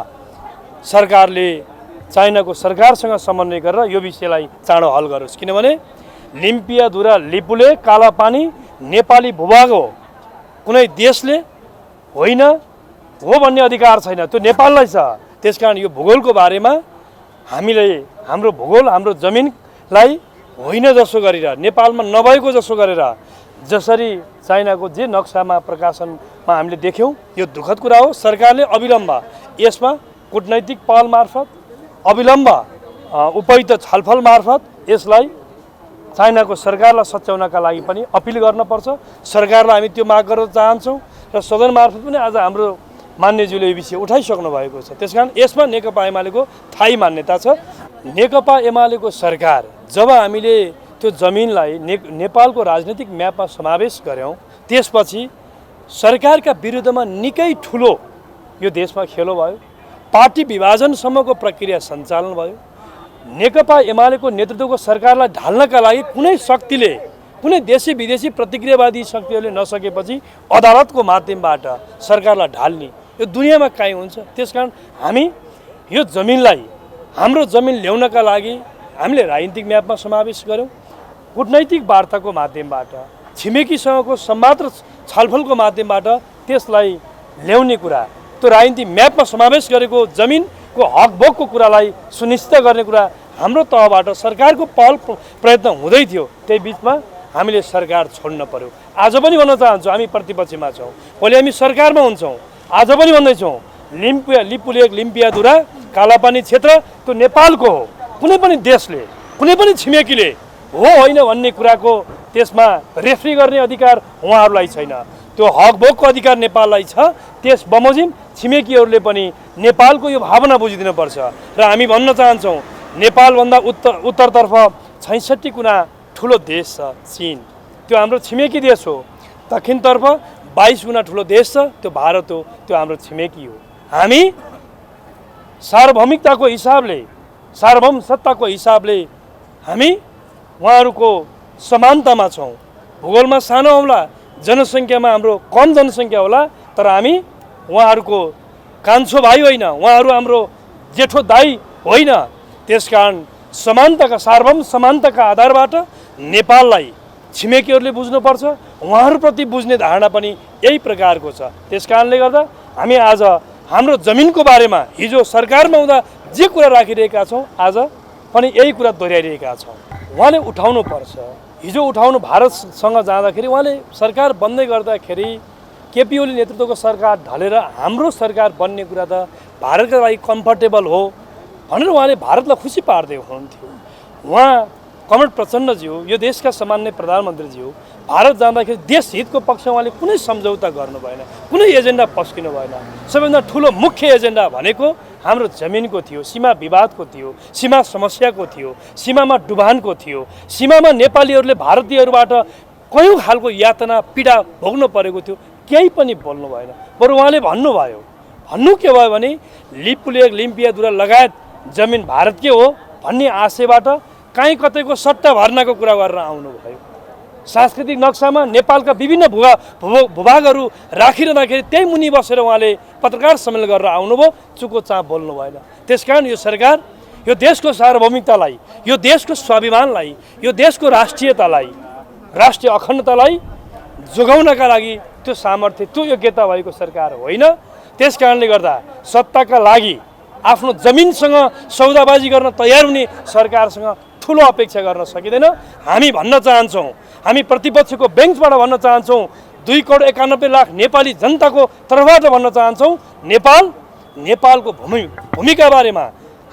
सरकारले चाइनाको सरकारसँग समन्वय गरेर यो विषयलाई चाँडो हल गरोस्। किनभने लिम्पियाधुरा लिपुले कालापानी नेपाली भूभाग हो, कुनै देशले होइन हो भन्ने अधिकार छैन, त्यो नेपाललाई छ। त्यसकारण यो भूगोलको बारेमा हामीले हाम्रो भूगोल, हाम्रो जमिनलाई होइन जसो गरेर, नेपालमा नभएको जसो गरेर जसरी चाइनाको जे नक्सामा प्रकाशनमा हामीले देख्यौँ, यो दुःखद कुरा हो। सरकारले अविलम्ब यसमा कूटनैतिक पहल मार्फत, अविलम्ब उपयुक्त छलफल मार्फत यसलाई चाइनाको सरकारलाई सच्याउनका लागि पनि अपिल गर्नुपर्छ। सरकारलाई हामी त्यो माग गर्न चाहन्छौँ र सदन मार्फत पनि आज हाम्रो मान्यज्यूले यो विषय उठाइसक्नु भएको छ। त्यसकारण यसमा नेकपा एमालेको थायी मान्यता छ। नेकपा एमालेको सरकार जब हामीले त्यो जमिनलाई नेपालको राजनीतिक म्यापमा समावेश गऱ्यौँ त्यसपछि सरकारका विरुद्धमा निकै ठुलो यो देशमा खेलो भयो। पार्टी विभाजनसम्मको प्रक्रिया सञ्चालन भयो। नेकपा एमालेको नेतृत्वको सरकारलाई ढाल्नका लागि कुनै शक्तिले, कुनै देशी विदेशी प्रतिक्रियावादी शक्तिहरूले नसकेपछि अदालतको माध्यमबाट सरकारलाई ढाल्ने यो दुनियाँमा काहीँ हुन्छ। त्यसकारण हामी यो जमिनलाई, हाम्रो जमिन ल्याउनका लागि हामीले राजनीतिक म्यापमा समावेश गऱ्यौँ। कूटनैतिक वार्ताको माध्यमबाट, छिमेकीसँगको संवाद र छलफलको माध्यमबाट त्यसलाई ल्याउने कुरा, त्यो राजनीतिक म्यापमा समावेश गरेको जमिनको हकभोगको कुरालाई सुनिश्चित गर्ने कुरा हाम्रो तहबाट सरकारको पहल प्रयत्न हुँदै थियो। त्यही बिचमा हामीले सरकार छोड्न पर्यो। आज पनि भन्न चाहन्छु, हामी प्रतिपक्षमा छौँ, भोलि हामी सरकारमा हुन्छौँ। आज पनि भन्दैछौँ, लिपुलेक लिम्पियाधुरा कालापानी क्षेत्र त्यो नेपालको हो। कुनै पनि देशले, कुनै पनि छिमेकीले हो होइन भन्ने कुराको त्यसमा रेफ्री गर्ने अधिकार उहाँहरूलाई छैन। त्यो हकभोगको अधिकार नेपाललाई छ। त्यस बमोजिम छिमेकीहरूले पनि नेपालको यो भावना बुझिदिनुपर्छ। र हामी भन्न चाहन्छौँ, नेपालभन्दा उत्तरतर्फ 66 गुणा ठुलो देश छ चीन, त्यो हाम्रो छिमेकी देश हो। दक्षिणतर्फ 22 गुणा ठुलो देश छ, त्यो भारत हो, त्यो हाम्रो छिमेकी हो। हामी सार्वभौमिकताको हिसाबले, सार्वभौम सत्ताको हिसाबले हामी उहाँहरूको समानतामा छौँ। भूगोलमा सानो होला, जनसङ्ख्यामा हाम्रो कम जनसङ्ख्या होला, तर हामी उहाँहरूको कान्छो भाइ होइन, उहाँहरू हाम्रो जेठो दाइ होइन। त्यसकारण समानताका, सार्वभौम समानताका आधारबाट नेपाललाई छिमेकीहरूले बुझ्नुपर्छ। उहाँहरूप्रति बुझ्ने धारणा पनि यही प्रकारको छ। त्यस कारणले गर्दा हामी आज हाम्रो जमिनको बारेमा हिजो सरकारमा हुँदा जे कुरा राखिरहेका छौँ, आज पनि यही कुरा दोहोऱ्याइरहेका छौँ। उहाँले उठाउनु पर्छ। हिजो उठाउनु, भारतसँग जाँदाखेरि उहाँले सरकार बन्दै गर्दाखेरि केपी ओली नेतृत्वको सरकार ढलेर हाम्रो सरकार बन्ने कुरा त भारतका लागि कम्फर्टेबल हो भनेर उहाँले भारतलाई खुसी पार्दै हुनुहुन्थ्यो। उहाँ कमरेड प्रचण्डज्यू, यो देशका सामान्य प्रधानमन्त्रीज्यू, भारत जाँदाखेरि देश हितको पक्षमा उहाँले कुनै सम्झौता गर्नु भएन, कुनै एजेन्डा पस्किनु भएन। सबैभन्दा ठुलो मुख्य एजेन्डा भनेको हाम्रो जमिनको थियो, सीमा विवादको थियो, सीमा समस्याको थियो, सीमामा डुबानको थियो, सीमामा नेपालीहरूले भारतीयहरूबाट कयौँ खालको यातना पीडा भोग्नु परेको थियो। केही पनि बोल्नु भएन। बरु उहाँले भन्नु के भयो भने लिपुलेक लिम्पियाधुरा लगायत जमिन भारतकै हो भन्ने आशयबाट काहीँ कतैको सट्टा भर्नाको कुरा गरेर आउनुभयो। सांस्कृतिक नक्सामा नेपालका विभिन्न भूभागहरू राखिरहँदाखेरि त्यही मुनि बसेर उहाँले पत्रकार सम्मेलन गरेर आउनुभयो, चुको चाप बोल्नु भएन। त्यसकारण यो सरकार यो देशको सार्वभौमिकतालाई, यो देशको स्वाभिमानलाई, यो देशको राष्ट्रियतालाई, राष्ट्रिय अखण्डतालाई जोगाउनका लागि त्यो सामर्थ्य, त्यो योग्यता भएको सरकार होइन। त्यस कारणले गर्दा सत्ताका लागि आफ्नो जमिनसँग सौदाबाजी गर्न तयार हुने सरकारसँग ठुलो अपेक्षा गर्न सकिँदैन। हामी भन्न चाहन्छौँ, हामी प्रतिपक्षको बेन्चबाट भन्न चाहन्छौँ, 2,91,00,000 नेपाली जनताको तर्फबाट भन्न चाहन्छौँ, नेपालको भूमिका बारेमा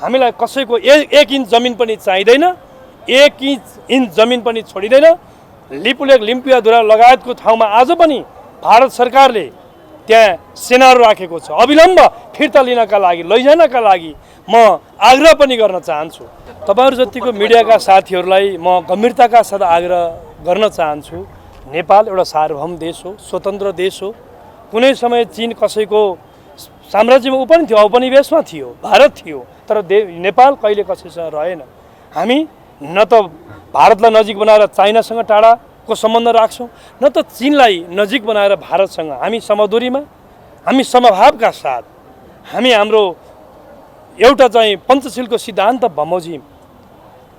हामीलाई कसैको 1 इन्च जमिन पनि चाहिँदैन, 1 इन्च जमिन पनि छोडिँदैन। लिपुलेक लिम्पियाधुरा लगायतको ठाउँमा आज पनि भारत सरकारले त्यहाँ सेनाहरू राखेको छ। अविलम्ब फिर्ता लिनका लागि, लैजानका लागि म आग्रह पनि गर्न चाहन्छु। तपाईँहरू जतिको मिडियाका साथीहरूलाई म गम्भीरताका साथ आग्रह गर्न चाहन्छु। नेपाल एउटा सार्वभौम देश हो, स्वतन्त्र देश हो। कुनै समय चीन कसैको साम्राज्यमा पनि थियो, औपनिवेशमा थियो, भारत थियो, तर नेपाल कहिले कसैसँग रहेन। हामी न त भारतलाई नजिक बनाएर चाइनासँग टाढाको सम्बन्ध राख्छौँ, न त चीनलाई नजिक बनाएर भारतसँग हामी समदूरीमा, हामी समभावका साथ, हामी हाम्रो एउटा चाहिँ पञ्चशीलको सिद्धान्त बमोजिम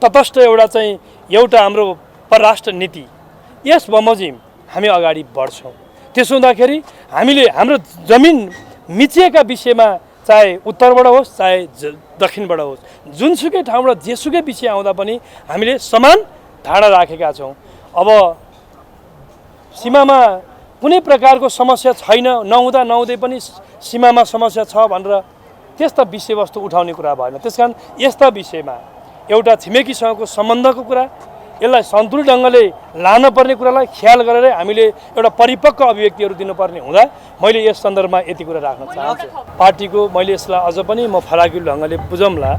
तटस्थ एउटा हाम्रो परराष्ट्र नीति, यस बमोजिम हामी अगाडि बढ्छौँ। त्यसो हुँदाखेरि हामीले हाम्रो जमिन मिचिएका विषयमा चाहे उत्तरबाट होस् चाहे दक्षिणबाट होस्, जुनसुकै ठाउँबाट जेसुकै विषय आउँदा पनि हामीले समान धारणा राखेका छौँ। अब सीमामा कुनै प्रकारको समस्या छैन, नहुँदै पनि सीमामा समस्या छ भनेर त्यस्ता विषयवस्तु उठाउने कुरा भएन। त्यसकारण यस्ता विषयमा एउटा छिमेकीसँगको सम्बन्धको कुरा, यसलाई सन्तुलित ढङ्गले लान पर्ने कुरालाई ख्याल गरेर हामीले एउटा परिपक्व अभिव्यक्तिहरू दिनुपर्ने हुँदा मैले यस सन्दर्भमा यति कुरा राख्न चाहन्छु। पार्टीको मैले यसलाई अझ पनि म फराकिलो ढङ्गले बुझौँला।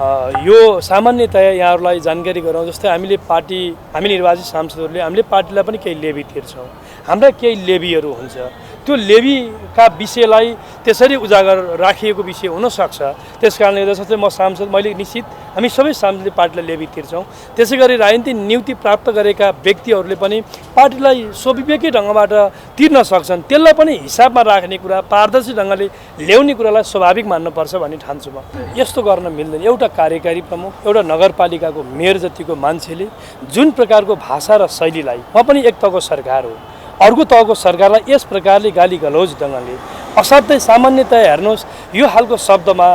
यो सामान्यतया यहाँहरूलाई जानकारी गराउँ, जस्तै हामी निर्वाचित सांसदहरूले हामीले पार्टीलाई पनि केही लेबी तिर्छौँ। हाम्रा केही लेबीहरू हुन्छ, त्यो लेबीका विषयलाई त्यसरी उजागर राखिएको विषय हुनसक्छ। त्यस कारणले गर्दा जस्तै म सांसद, मैले निश्चित हामी सबै सांसदले पार्टीलाई लेबी तिर्छौँ। त्यसै गरी राजनीतिक नियुक्ति प्राप्त गरेका व्यक्तिहरूले पनि पार्टीलाई स्वविवेकी ढङ्गबाट तिर्न सक्छन्। त्यसलाई पनि हिसाबमा राख्ने कुरा, पारदर्शी ढङ्गले ल्याउने कुरालाई स्वाभाविक मान्नुपर्छ भन्ने ठान्छु म। यस्तो गर्न मिल्दैन। एउटा कार्यकारी प्रमुख, एउटा नगरपालिकाको मेयर जतिको मान्छेले जुन प्रकारको भाषा र शैलीलाई, म पनि एक तहको सरकार हो, अर्को तहको सरकारलाई यस प्रकारले गाली गलौज ढङ्गले असाध्यै सामान्यतया हेर्नुहोस्, यो खालको शब्दमा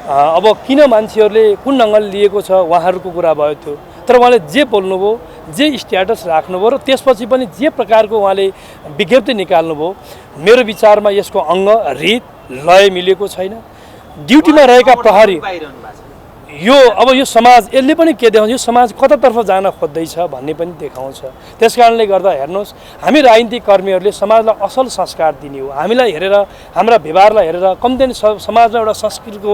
अब किन मान्छेहरूले कुन ढङ्गले लिएको छ उहाँहरूको कुरा भयो त्यो। तर उहाँले जे बोल्नुभयो, जे स्ट्याटस राख्नुभयो र त्यसपछि पनि जे प्रकारको उहाँले विज्ञप्ति निकाल्नुभयो, मेरो विचारमा यसको अङ्ग, रीत, लय मिलेको छैन। ड्युटीमा रहेका प्रहरी अब यो समाज यसले पनि के देखाउँछ, यो समाज कतातर्फ जान खोज्दैछ भन्ने पनि देखाउँछ। त्यस कारणले गर्दा हेर्नुहोस्, हामी राजनीतिक कर्मीहरूले समाजलाई असल संस्कार दिने हो। हामीलाई हेरेर, हाम्रा व्यवहारलाई हेरेर कम्ती समाजमा एउटा संस्कृतिको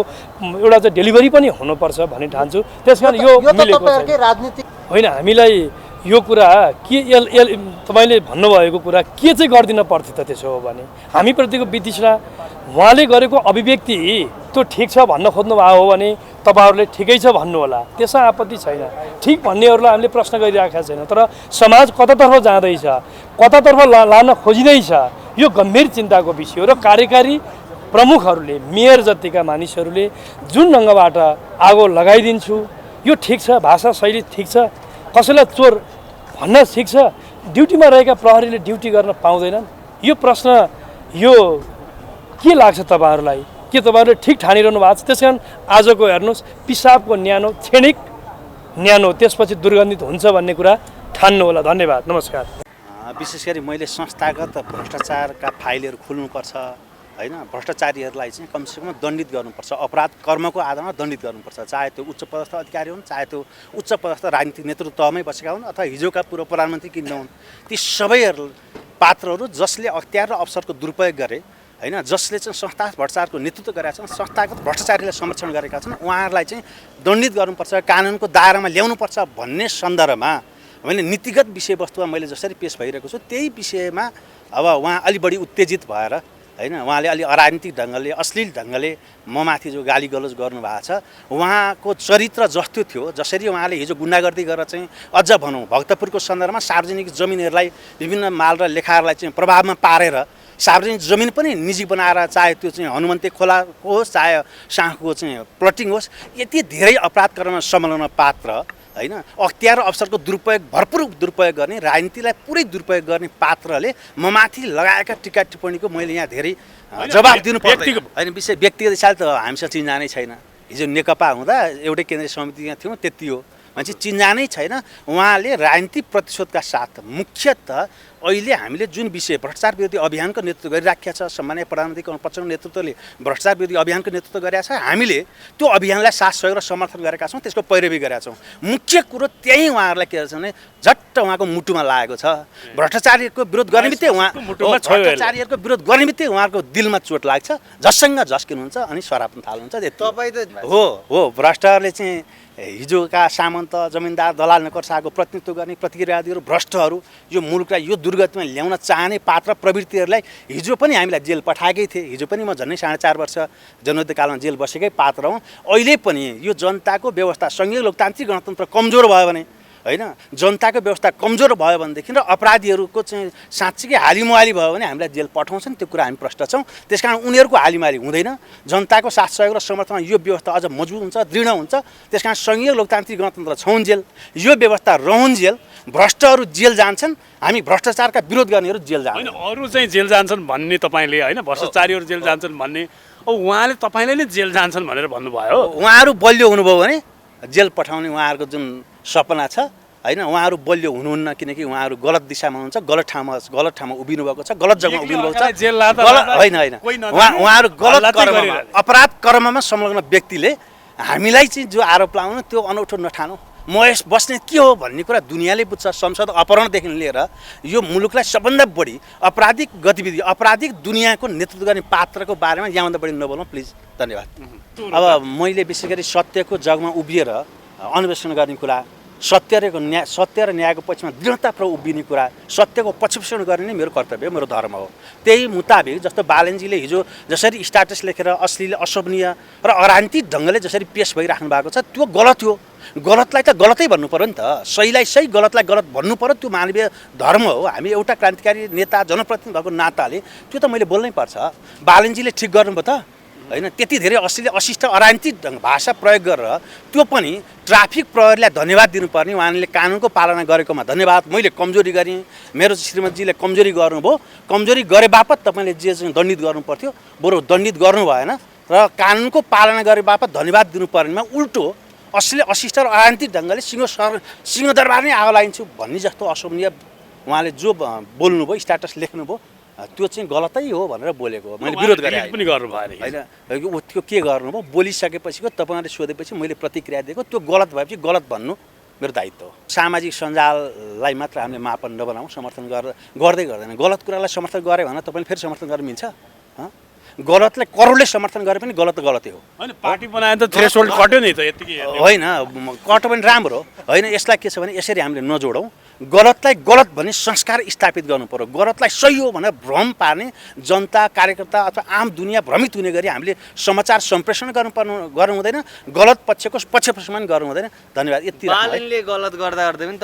एउटा चाहिँ डेलिभरी पनि हुनुपर्छ भन्ने ठान्छु। त्यस कारण यो मिलेको राजनीतिक होइन। हामीलाई यो कुरा के तपाईँले भन्नुभएको कुरा के चाहिँ गरिदिन पर्थ्यो त? त्यसो हो भने हामीप्रतिको वितृष्णा, उहाँले गरेको अभिव्यक्ति त्यो ठिक छ भन्न खोज्नु भएको हो भने तपाईँहरूले ठिकै छ भन्नु होला, त्यसमा आपत्ति छैन। ठिक भन्नेहरूलाई हामीले प्रश्न गरिराखेका छैन। तर समाज कतातर्फ जाँदैछ, कतातर्फ लान खोजिँदैछ, यो गम्भीर चिन्ताको विषय हो। र कार्यकारी प्रमुखहरूले, मेयर जतिका मानिसहरूले जुन ढङ्गबाट आगो लगाइदिन्छु, यो ठिक छ, भाषा शैली ठिक छ, कसैलाई चोर भन्न ठिक छ, ड्युटीमा रहेका प्रहरीले ड्युटी गर्न पाउँदैनन्। यो प्रश्न यो के लाग्छ तपाईँहरूलाई? के तपाईँहरूले ठिक ठानिरहनु भएको छ? त्यस कारण आजको हेर्नुहोस्, पिसाबको न्यानो, क्षणिक न्यानो, त्यसपछि दुर्गन्धित हुन्छ भन्ने कुरा ठान्नु होला। धन्यवाद, नमस्कार। विशेष गरी मैले संस्थागत भ्रष्टाचारका फाइलहरू खुल्नुपर्छ होइन, भ्रष्टाचारीहरूलाई चाहिँ कमसेकम दण्डित गर्नुपर्छ, अपराध कर्मको आधारमा दण्डित गर्नुपर्छ। चाहे त्यो उच्च पदस्थ अधिकारी हुन्, चाहे त्यो उच्च पदस्थ राजनीतिक नेतृत्वमै बसेका हुन् अथवा हिजोका पूर्व प्रधानमन्त्री किन नहुन्, ती सबै पात्रहरू जसले अख्तियार र अवसरको दुरुपयोग गरे होइन, जसले चाहिँ संस्थागत भ्रष्टाचारको नेतृत्व गरेका छन्, संस्थागत भ्रष्टाचारीलाई संरक्षण गरेका छन्, उहाँहरूलाई चाहिँ दण्डित गर्नुपर्छ, कानुनको दायरामा ल्याउनुपर्छ भन्ने सन्दर्भमा मैले नीतिगत विषयवस्तुमा मैले जसरी पेश भइरहेको छु त्यही विषयमा अब उहाँ अलि बढी उत्तेजित भएर होइन, उहाँले अलि अराजनीतिक ढङ्गले, अश्लील ढङ्गले ममाथि जो गाली गलौज गर्नुभएको छ, उहाँको चरित्र जस्तो थियो, जसरी उहाँले हिजो गुन्डागर्दी गरेर चाहिँ अझ भनौँ भक्तपुरको सन्दर्भमा सार्वजनिक जमिनहरूलाई, विभिन्न माल र लेखाहरूलाई चाहिँ प्रभावमा पारेर सार्वजनिक जमिन पनि निजी बनाएर, चाहे त्यो चाहिँ हनुमन्ते खोलाको होस्, चाहे साँखको चाहिँ प्लटिङ होस्, यति धेरै अपराध कर्ममा संलग्न पात्र होइन, अख्तियार र अवसरको भरपुर दुरुपयोग गर्ने, राजनीतिलाई पुरै दुरुपयोग गर्ने पात्रले ममाथि लगाएका टिका टिप्पणीको मैले यहाँ धेरै जवाब दिनु पर्दैन होइन। विषय व्यक्तिगत हिसाबले त हामीसँग चिन्जानै छैन। हिजो नेकपा हुँदा एउटै केन्द्रीय समितिमा थियौँ, त्यति हो, मान्छे चिन्जानै छैन। उहाँले राजनीतिक प्रतिशोधका साथ मुख्यतः अहिले हामीले जुन विषय भ्रष्टाचार विरोधी अभियानको नेतृत्व गरिराखेका छ, सम्माननीय प्रधानमन्त्री पछिल्लो नेतृत्वले भ्रष्टाचार विरोधी अभियानको नेतृत्व गरेका छ, हामीले त्यो अभियानलाई साथ सहयोग र समर्थन गरेका छौँ, त्यसको पैरवी गरेका छौँ। मुख्य कुरो त्यही उहाँहरूलाई के छ भने झट्ट उहाँको मुटुमा लागेको छ। भ्रष्टाचारीको विरोध गर्ने बित्तिकै भ्रष्टाचारीहरूको विरोध गर्ने बित्तिकै उहाँहरूको दिलमा चोट लाग्छ, झस्सँग झस्किनुहुन्छ अनि सराप्न थाल्नुहुन्छ। तपाईँ त हो भ्रष्टहरूले चाहिँ हिजोका सामन्त, जमिनदार, दलाल, नोकरशाहको प्रतिनिधित्व गर्ने प्रतिक्रियावादीहरू, भ्रष्टहरू, यो मुलुकलाई यो दुर्गतिमा ल्याउन चाहने पात्र प्रवृत्तिहरूलाई हिजो पनि हामीलाई जेल पठाएकै थिए। हिजो पनि म झन्डै 4.5 वर्ष जनयुद्धकालमा जेल बसेकै पात्र हुँ। अहिले पनि यो जनताको व्यवस्था, सङ्घीय लोकतान्त्रिक गणतन्त्र कमजोर भयो भने होइन, जनताको व्यवस्था कमजोर भयो भनेदेखि र अपराधीहरूको चाहिँ साँच्चीकै हालिमुहाली भयो भने हामीलाई जेल पठाउँछन्, त्यो कुरा हामी प्रष्ट छौँ। त्यस कारण उनीहरूको हालिमुहाली हुँदैन, जनताको साथ सहयोग र समर्थनमा यो व्यवस्था अझ मजबुत हुन्छ, दृढ हुन्छ। त्यस कारण सङ्घीय लोकतान्त्रिक गणतन्त्र छौन्जेल, यो व्यवस्था रहन्जेल, भ्रष्टहरू जेल जान्छन्, हामी भ्रष्टाचारका विरोध गर्नेहरू जेल जान्छन्। अरू चाहिँ जेल जान्छन् भन्ने तपाईँले होइन, भ्रष्टाचारीहरू जेल जान्छन् भन्ने, उहाँले तपाईँले नै जेल जान्छन् भनेर भन्नुभयो। उहाँहरू बलियो हुनुभयो भने जेल पठाउने उहाँहरूको जुन सपना छ होइन, उहाँहरू बलियो हुनुहुन्न, किनकि उहाँहरू गलत दिशामा हुनुहुन्छ, गलत ठाउँमा उभिनु भएको छ, गलत जग्गामा उभिनु भएको छ। होइन, उहाँहरू गलत कर्ममा, अपराध कर्ममा संलग्न व्यक्तिले हामीलाई चाहिँ जो आरोप लाउनु त्यो अनौठो नठानौँ। महेश बस्नेत के हो भन्ने कुरा दुनियाँले बुझ्छ। संसद अपहरणदेखि लिएर यो मुलुकलाई सबभन्दा बढी आपराधिक गतिविधि आपराधिक दुनियाँको नेतृत्व गर्ने पात्रको बारेमा यहाँभन्दा बढी नबोलौँ प्लिज। धन्यवाद। अब मैले विशेष गरी सत्यको जगमा उभिएर अन्वेषण गर्ने कुरा, सत्य र न्यायको पक्षमा दृढतापूर्वक उभिने कुरा, सत्यको पक्षपोषण गर्ने नै मेरो कर्तव्य, मेरो धर्म हो। त्यही मुताबिक जस्तो बालनजीले हिजो जसरी स्ट्याटस लेखेर अश्लील अशोभनीय र अराजनीतिक ढङ्गले जसरी पेस भइराख्नु भएको छ त्यो गलत हो। गलतलाई त गलतै भन्नु पर्यो नि त, सहीलाई सही गलतलाई गलत भन्नु पर्यो। त्यो मानवीय धर्म हो। हामी एउटा क्रान्तिकारी नेता जनप्रतिनिधि भएको नाताले त्यो त मैले बोल्नै पर्छ। बालनजीले ठिक गर्नुभयो त होइन, त्यति धेरै अशिष्ट अराजनीतिक भाषा प्रयोग गरेर त्यो पनि ट्राफिक प्रहरीलाई धन्यवाद दिनुपर्ने, उहाँले कानुनको पालना गरेकोमा धन्यवाद। मैले कमजोरी गरेँ, मेरो श्रीमतीजीले कमजोरी गर्नुभयो, कमजोरी गरे बापत तपाईँले जे चाहिँ दण्डित गर्नु पर्थ्यो बरु दण्डित गर्नु भएन र कानुनको पालना गरे बापत धन्यवाद दिनुपर्नेमा उल्टो अशिष्ट र अराजनीतिक ढङ्गले सिंहदरबार नै आगो लागिन्छु भन्ने जस्तो अशोभनीय उहाँले जो बोल्नुभयो, स्ट्याटस लेख्नुभयो, त्यो चाहिँ गलतै हो भनेर बोलेको हो। मैले विरोध गरेँ पनि गर्नुभयो होइन। त्यो के गर्नुभयो बोलिसकेपछिको तपाईँहरूले सोधेपछि मैले प्रतिक्रिया दिएको, त्यो गलत भएपछि गलत भन्नु मेरो दायित्व हो। सामाजिक सञ्जाललाई मात्र हामीले मापन नबनाऊँ, समर्थन गर्दै गर्दैन। गलत कुरालाई समर्थन गऱ्यो भने तपाईँले फेरि समर्थन गर्न मिल्छ? गलतलाई करोडले समर्थन गरे पनि गलत गलतै हो होइन। पार्टी बनाए त थ्रेसहोल्ड कट्यो नि त यतिकै होइन, कट्यो पनि राम्रो होइन। यसलाई के छ भने यसरी हामीले नजोडौँ। गलतलाई गलत भन्ने संस्कार स्थापित गर्नु पर्यो। गलतलाई सही हो भनेर भ्रम पार्ने जनता कार्यकर्ता अथवा आम दुनियाँ भ्रमित हुने गरी हामीले समाचार सम्प्रेषण गर्नु हुँदैन, गलत पक्षको पक्षपोषण गर्नु हुँदैन। धन्यवाद। यति बालनले गलत गर्दा पनि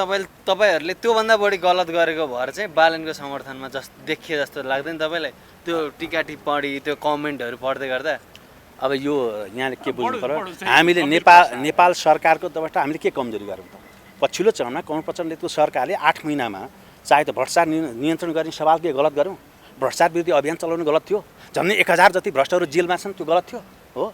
तपाईँहरूले त्योभन्दा बढी गलत गरेको भएर चाहिँ बालनको समर्थनमा देखिए जस्तो लाग्दैन तपाईँलाई? त्यो टिका टिप्पणी त्यो कमेन्टहरू पढ्दै गर्दा अब यो यहाँले के बुझ्नु पर्यो, हामीले नेपाल सरकारको तर्फबाट हामीले के कमजोरी गरौँ त? पछिल्लो चरणमा कमल प्रचण्डको सरकारले 8 महिनामा चाहे त भ्रष्टाचार नियन्त्रण गर्ने सवाल के गलत गऱ्यौँ? भ्रष्टाचार विरुद्ध अभियान चलाउनु गलत थियो। झन्डै 1000 जति भ्रष्टहरू जेलमा छन्, त्यो गलत थियो हो।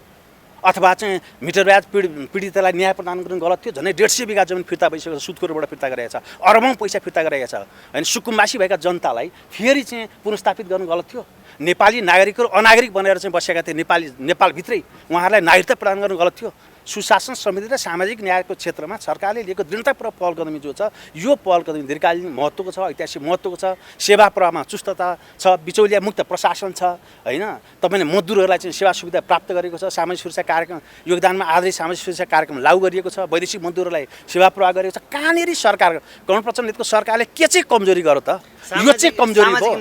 अथवा चाहिँ मिटर ब्याज पीडितलाई न्याय प्रदान गर्नु गलत थियो। झन्डै 150 बिघा जमिन फिर्ता भइसकेको, सुदखोरबाट फिर्ता गरिरहेछ, अरबौँ पैसा फिर्ता गरिरहेछ होइन। सुकुम्बासी भएका जनतालाई फेरि चाहिँ पुनर्स्थापित गर्नु गलत थियो। नेपाली नागरिकहरू अनागरिक बनेर चाहिँ बसेका थिए नेपालभित्रै, उहाँहरूलाई नागरिकता प्रदान गर्नु गलत थियो। सुशासन समृद्धि र सामाजिक न्यायको क्षेत्रमा सरकारले लिएको दृढतापूर्वक पहल कदमी जो छ, यो पहल कदमी दीर्घकालीन महत्त्वको छ, ऐतिहासिक महत्त्वको छ। सेवा प्रवाहमा चुस्तता छ, बिचौलिया मुक्त प्रशासन छ होइन। तपाईँले मजदुरहरूलाई चाहिँ सेवा सुविधा प्राप्त गरेको छ, सामाजिक सुरक्षा कार्यक्रम योगदानमा आधारित सामाजिक सुरक्षा कार्यक्रम लागू गरिएको छ, वैदेशिक मजदुरहरूलाई सेवा प्रवाह गरेको छ। कहाँनिर सरकार कमल प्रचण्डको सरकारले के चाहिँ कमजोरी गर्यो त? यो चाहिँ कमजोरी हो।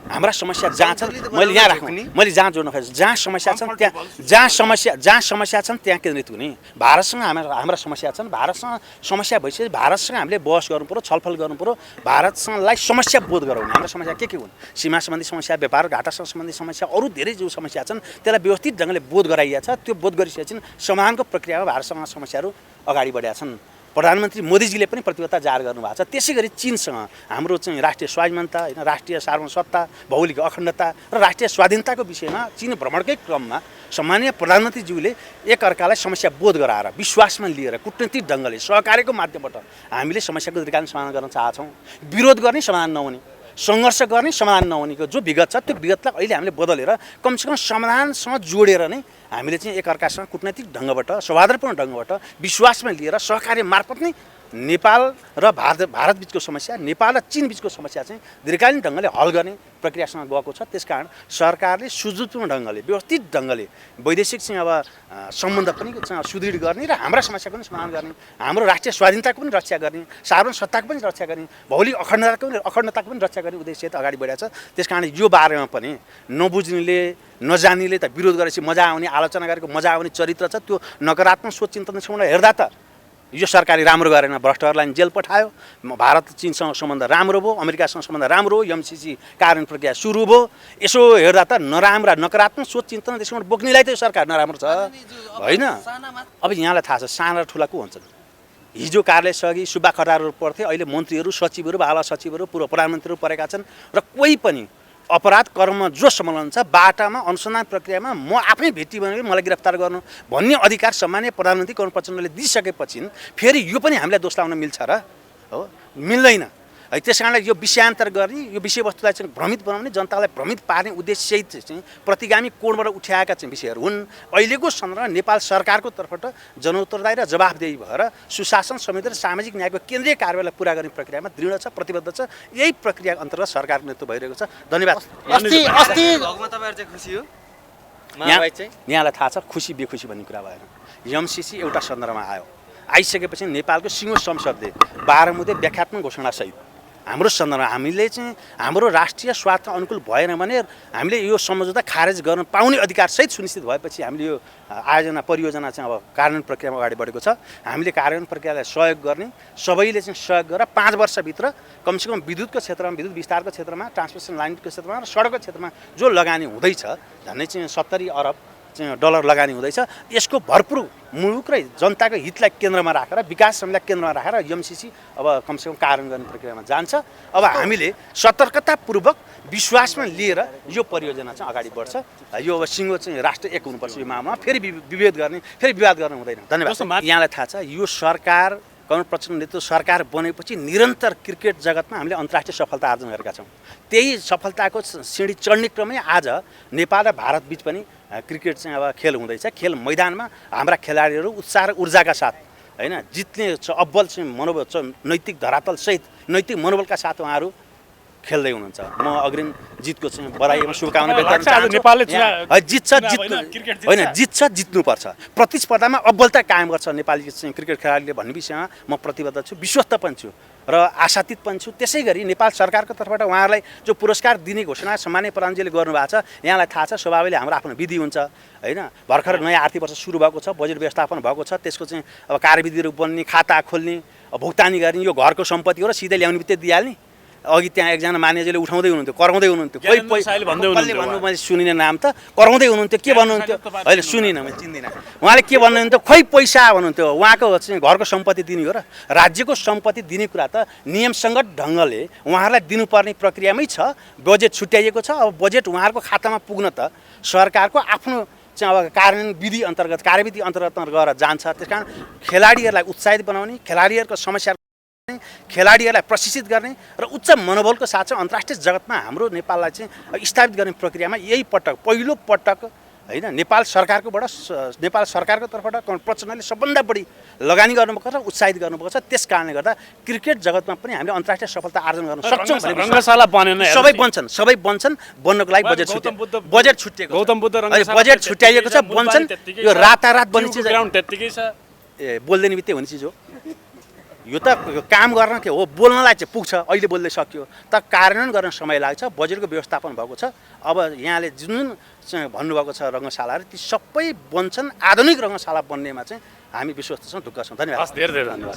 हाम्रा समस्या जहाँ छन् मैले यहाँ राख्नु, मैले जहाँ जोड्न खोजेँ, जहाँ समस्या छन् जहाँ समस्या छन् त्यहाँ केन्द्रित हुने। भारतसँग हाम्रा समस्या छन्, भारतसँग समस्या भइसकेपछि भारतसँग हामीले बहस गर्नु पर्यो, छलफल गर्नु पर्यो, भारतसँगलाई समस्या बोध गराउने। हाम्रा समस्या के हुन्? सीमा सम्बन्धी समस्या, व्यापार घाटासँग सम्बन्धी समस्या, अरू धेरै जो समस्या छन् त्यसलाई व्यवस्थित ढङ्गले बोध गराइएको छ। त्यो बोध गरिसकेपछि समाधानको प्रक्रियामा भारतसँग समस्याहरू अगाडि बढेका छन्। प्रधानमन्त्री मोदीजीले पनि प्रतिबद्धता जाहेर गर्नुभएको छ। त्यसै गरी चीनसँग हाम्रो चाहिँ राष्ट्रिय स्वाभिमानता होइन, राष्ट्रिय सार्वभौमसत्ता, भौगोलिक अखण्डता र राष्ट्रिय स्वाधीनताको विषयमा चीन भ्रमणकै क्रममा सम्माननीय प्रधानमन्त्रीज्यूले एकअर्कालाई समस्या बोध गराएर विश्वासमा लिएर कूटनीतिक ढङ्गले सहकार्यको माध्यमबाट हामीले समस्याको दीर्घकालीन समाधान गर्न चाहन्छौँ। विरोध गर्ने समाधान नहुने, सङ्घर्ष गर्ने समाधान नहुनेको जो विगत छ त्यो विगतलाई अहिले हामीले बदलेर कमसेकम समाधानसँग जोडेर नै हामीले चाहिँ एकअर्कासँग कूटनैतिक ढङ्गबाट सौहार्दपूर्ण ढङ्गबाट विश्वासमा लिएर सहकार्य मार्फत नै नेपाल र भारत बिचको समस्या, नेपाल र चीन बिचको समस्या चाहिँ दीर्घकालीन ढङ्गले हल गर्ने प्रक्रियासँग गएको छ। त्यसकारण सरकारले सुदृढपूर्ण ढङ्गले व्यवस्थित ढङ्गले वैदेशिक चाहिँ अब सम्बन्ध पनि सुदृढ गर्ने र हाम्रा समस्याको पनि समाधान गर्ने, हाम्रो राष्ट्रिय स्वाधीनताको पनि रक्षा गर्ने, सार्वभौम सत्ताको पनि रक्षा गर्ने, भौगोलिक अखण्डताको पनि रक्षा गर्ने उद्देश्य अगाडि बढेको छ। त्यसकारण यो बारेमा पनि नबुझ्नेले नजान्नेले त विरोध गरेपछि मजा आउने, आलोचना गरेको मजा आउने चरित्र छ। त्यो नकारात्मक सोच चिन्तनसँग हेर्दा त यो सरकारले राम्रो गरेन, भ्रष्टहरूलाई जेल पठायो, भारत चीनसँग सम्बन्ध राम्रो भयो, अमेरिकासँग सम्बन्ध राम्रो हो, एमसिसी कार्यान्वयन प्रक्रिया सुरु भयो। यसो हेर्दा त नराम्रा नकारात्मक सोच चिन्तन त्यसबाट बोक्नेलाई त यो सरकार नराम्रो छ होइन। अब यहाँलाई थाहा छ साना र ठुला को हुन्छन्। हिजो कार्यालय सहयोगी सुब्बा खटालहरू पर्थे, अहिले मन्त्रीहरू, सचिवहरू, बाला सचिवहरू, पूर्व प्रधानमन्त्रीहरू परेका छन् र कोही पनि अपराध कर्ममा जो संलग्न छ बाटामा अनुसन्धान प्रक्रियामा म आफै भेटी भने मलाई गिरफ्तार गर्नु भन्ने अधिकार सम्माननीय प्रधानमन्त्री कमल प्रचण्डले दिइसकेपछि फेरि यो पनि हामीलाई दोष लाउन मिल्छ र? हो, मिल्दैन है। त्यस कारणले यो विषयान्तर गर्ने, यो विषयवस्तुलाई चाहिँ भ्रमित बनाउने, जनतालाई भ्रमित पार्ने उद्देश्यसहित चाहिँ प्रतिगामी कोणबाट उठाएका चाहिँ विषयहरू हुन्। अहिलेको सन्दर्भमा नेपाल सरकारको तर्फबाट जनउत्तरदायी र जवाफदेही भएर सुशासन, संविधान र सामाजिक न्यायको केन्द्रीय कार्यलाई पुरा गर्ने प्रक्रियामा दृढ छ, प्रतिबद्ध छ। यही प्रक्रिया अन्तर्गत सरकारको नेतृत्व भइरहेको छ। धन्यवाद। अस्ति भगमा तपाईँहरू चाहिँ खुसी हो? महाबाई चाहिँ यहाँलाई थाहा छ खुसी बेखुसी भन्ने कुरा भएन। एमसिसी एउटा सन्दर्भमा आयो, आइसकेपछि नेपालको सिङ्गो संसदले 12 मुद्दे व्याख्यात्मक घोषणासहित हाम्रो सन्दर्भमा हामीले चाहिँ हाम्रो राष्ट्रिय स्वार्थ अनुकूल भएन भने हामीले यो सम्झौता खारेज गर्न पाउने अधिकारसहित सुनिश्चित भएपछि हामीले यो आयोजना परियोजना चाहिँ अब कार्यान्वयन प्रक्रियामा अगाडि बढेको छ। हामीले कार्यान्वयन प्रक्रियालाई सहयोग गर्ने, सबैले चाहिँ सहयोग गरेर 5 वर्षभित्र कमसेकम विद्युतको क्षेत्रमा, विद्युत विस्तारको क्षेत्रमा, ट्रान्समिसन लाइनको क्षेत्रमा र सडकको क्षेत्रमा जो लगानी हुँदैछ, झन्डै चाहिँ 70 अरब चाहिँ डलर लगानी हुँदैछ। यसको भरपुर मुलुक र जनताको हितलाई केन्द्रमा राखेर, विकास श्रमलाई केन्द्रमा राखेर एमसिसी अब कमसेकम कार्यान्वयन गर्ने प्रक्रियामा जान्छ। अब हामीले सतर्कतापूर्वक विश्वासमा लिएर यो परियोजना चाहिँ अगाडि बढ्छ। यो अब सिङ्गो चाहिँ राष्ट्र एक हुनुपर्छ। यो मामलामा फेरि विभेद गर्ने, फेरि विवाद गर्न हुँदैन। धन्यवाद। यहाँलाई थाहा छ यो सरकार कमल प्रचण्ड नेतृत्व सरकार बनेपछि निरन्तर क्रिकेट जगतमा हामीले अन्तर्राष्ट्रिय सफलता आर्जन गरेका छौँ। त्यही सफलताको सिँढी चढ्ने क्रमै आज नेपाल र भारत बीच पनि क्रिकेट चाहिँ अब खेल हुँदैछ। खेल मैदानमा हाम्रा खेलाडीहरू उत्साह र ऊर्जाका साथ हैन जित्ने अब्बल चाहिँ मनोबल नैतिक धरातलसहित नैतिक मनोबलका साथ उहाँहरू खेल्दै हुनुहुन्छ। म अग्रिम जितको चाहिँ बधाईमा शुभकामना व्यक्त गर्न चाहन्छु। जित्छ जित्नुपर्छ। प्रतिस्पर्धामा अब्बलता कायम गर्छ नेपाली चाहिँ क्रिकेट खेलाडीले भन्ने विषयमा म प्रतिबद्ध छु, विश्वस्त पनि छु र आशातीत पनि छु। त्यसै गरी नेपाल सरकारको तर्फबाट उहाँहरूलाई जो पुरस्कार दिने घोषणा सम्माननीय प्रधानमन्त्रीले गर्नुभएको छ, यहाँलाई थाहा छ स्वाभाविकले हाम्रो आफ्नो विधि हुन्छ हैन। भर्खर नयाँ आर्थिक वर्ष सुरु भएको छ, बजेट व्यवस्थापन भएको छ, त्यसको चाहिँ अब कार्यविधिहरू बन्ने, खाता खोल्ने, भुक्तानी गर्ने, यो घरको सम्पत्ति हो र सिधै ल्याउने बित्तिकै दिइहाल्ने। अघि त्यहाँ एकजना मान्यजीले उठाउँदै हुनुहुन्थ्यो, कराउँदै हुनुहुन्थ्यो, कोही भन्नु मैले सुनिनँ नाम त, कराउँदै हुनुहुन्थ्यो। के भन्नुहुन्थ्यो अहिले सुनिनँ, मैले चिन्दिनँ। उहाँले के भन्नुहुन्थ्यो, खोइ पैसा भन्नुहुन्थ्यो। उहाँको चाहिँ घरको सम्पत्ति दिने हो र राज्यको सम्पत्ति दिने कुरा त नियमसङ्गत ढङ्गले उहाँहरूलाई दिनुपर्ने प्रक्रियामै छ। बजेट छुट्याइएको छ। अब बजेट उहाँहरूको खातामा पुग्न त सरकारको आफ्नो चाहिँ अब कार्यान्वयन विधि अन्तर्गत, कार्यविधि अन्तर्गत गएर जान्छ। त्यस कारण खेलाडीहरूलाई उत्साहित बनाउने, खेलाडीहरूको समस्या खेलाडीहरूलाई प्रशिक्षित गर्ने र उच्च मनोबलको साथ चाहिँ अन्तर्राष्ट्रिय जगतमा हाम्रो नेपाललाई चाहिँ स्थापित गर्ने प्रक्रियामा यही पटक पहिलो पटक हैन नेपाल सरकारको तर्फबाट कमल प्रचण्डले सबभन्दा बढी लगानी गर्नुपर्छ र उत्साहित गर्नुपर्छ। त्यस कारणले गर्दा क्रिकेट जगतमा पनि हामीले अन्तर्राष्ट्रिय सफलता आर्जन गर्न सक्छौँ। रङ्गशाला बनेन, सबै बन्छन् बन्नको लागि बजेट छुट्टिएको गौतम बुद्ध रङ्गशाला बजेट छुट्याइएको छ, बन्छन्। यो रातारात बन्ने चिज ग्राउन्ड त्यत्तिकै छ। बोल्दैन बित्तिकै हुने चिज हो यो। त काम गर्न के हो, बोल्नलाई चाहिँ पुग्छ, अहिले बोल्दै सक्यो, त कार्यान्वयन गर्न समय लाग्छ। बजेटको व्यवस्थापन भएको छ। अब यहाँले जुन चाहिँ भन्नुभएको छ रङ्गशालाहरू, ती सबै बन्छन्। आधुनिक रङ्गशाला बन्नेमा चाहिँ हामी विश्वस्त छौँ, ढुक्क छौँ। धन्यवाद। धेरै धेरै धन्यवाद।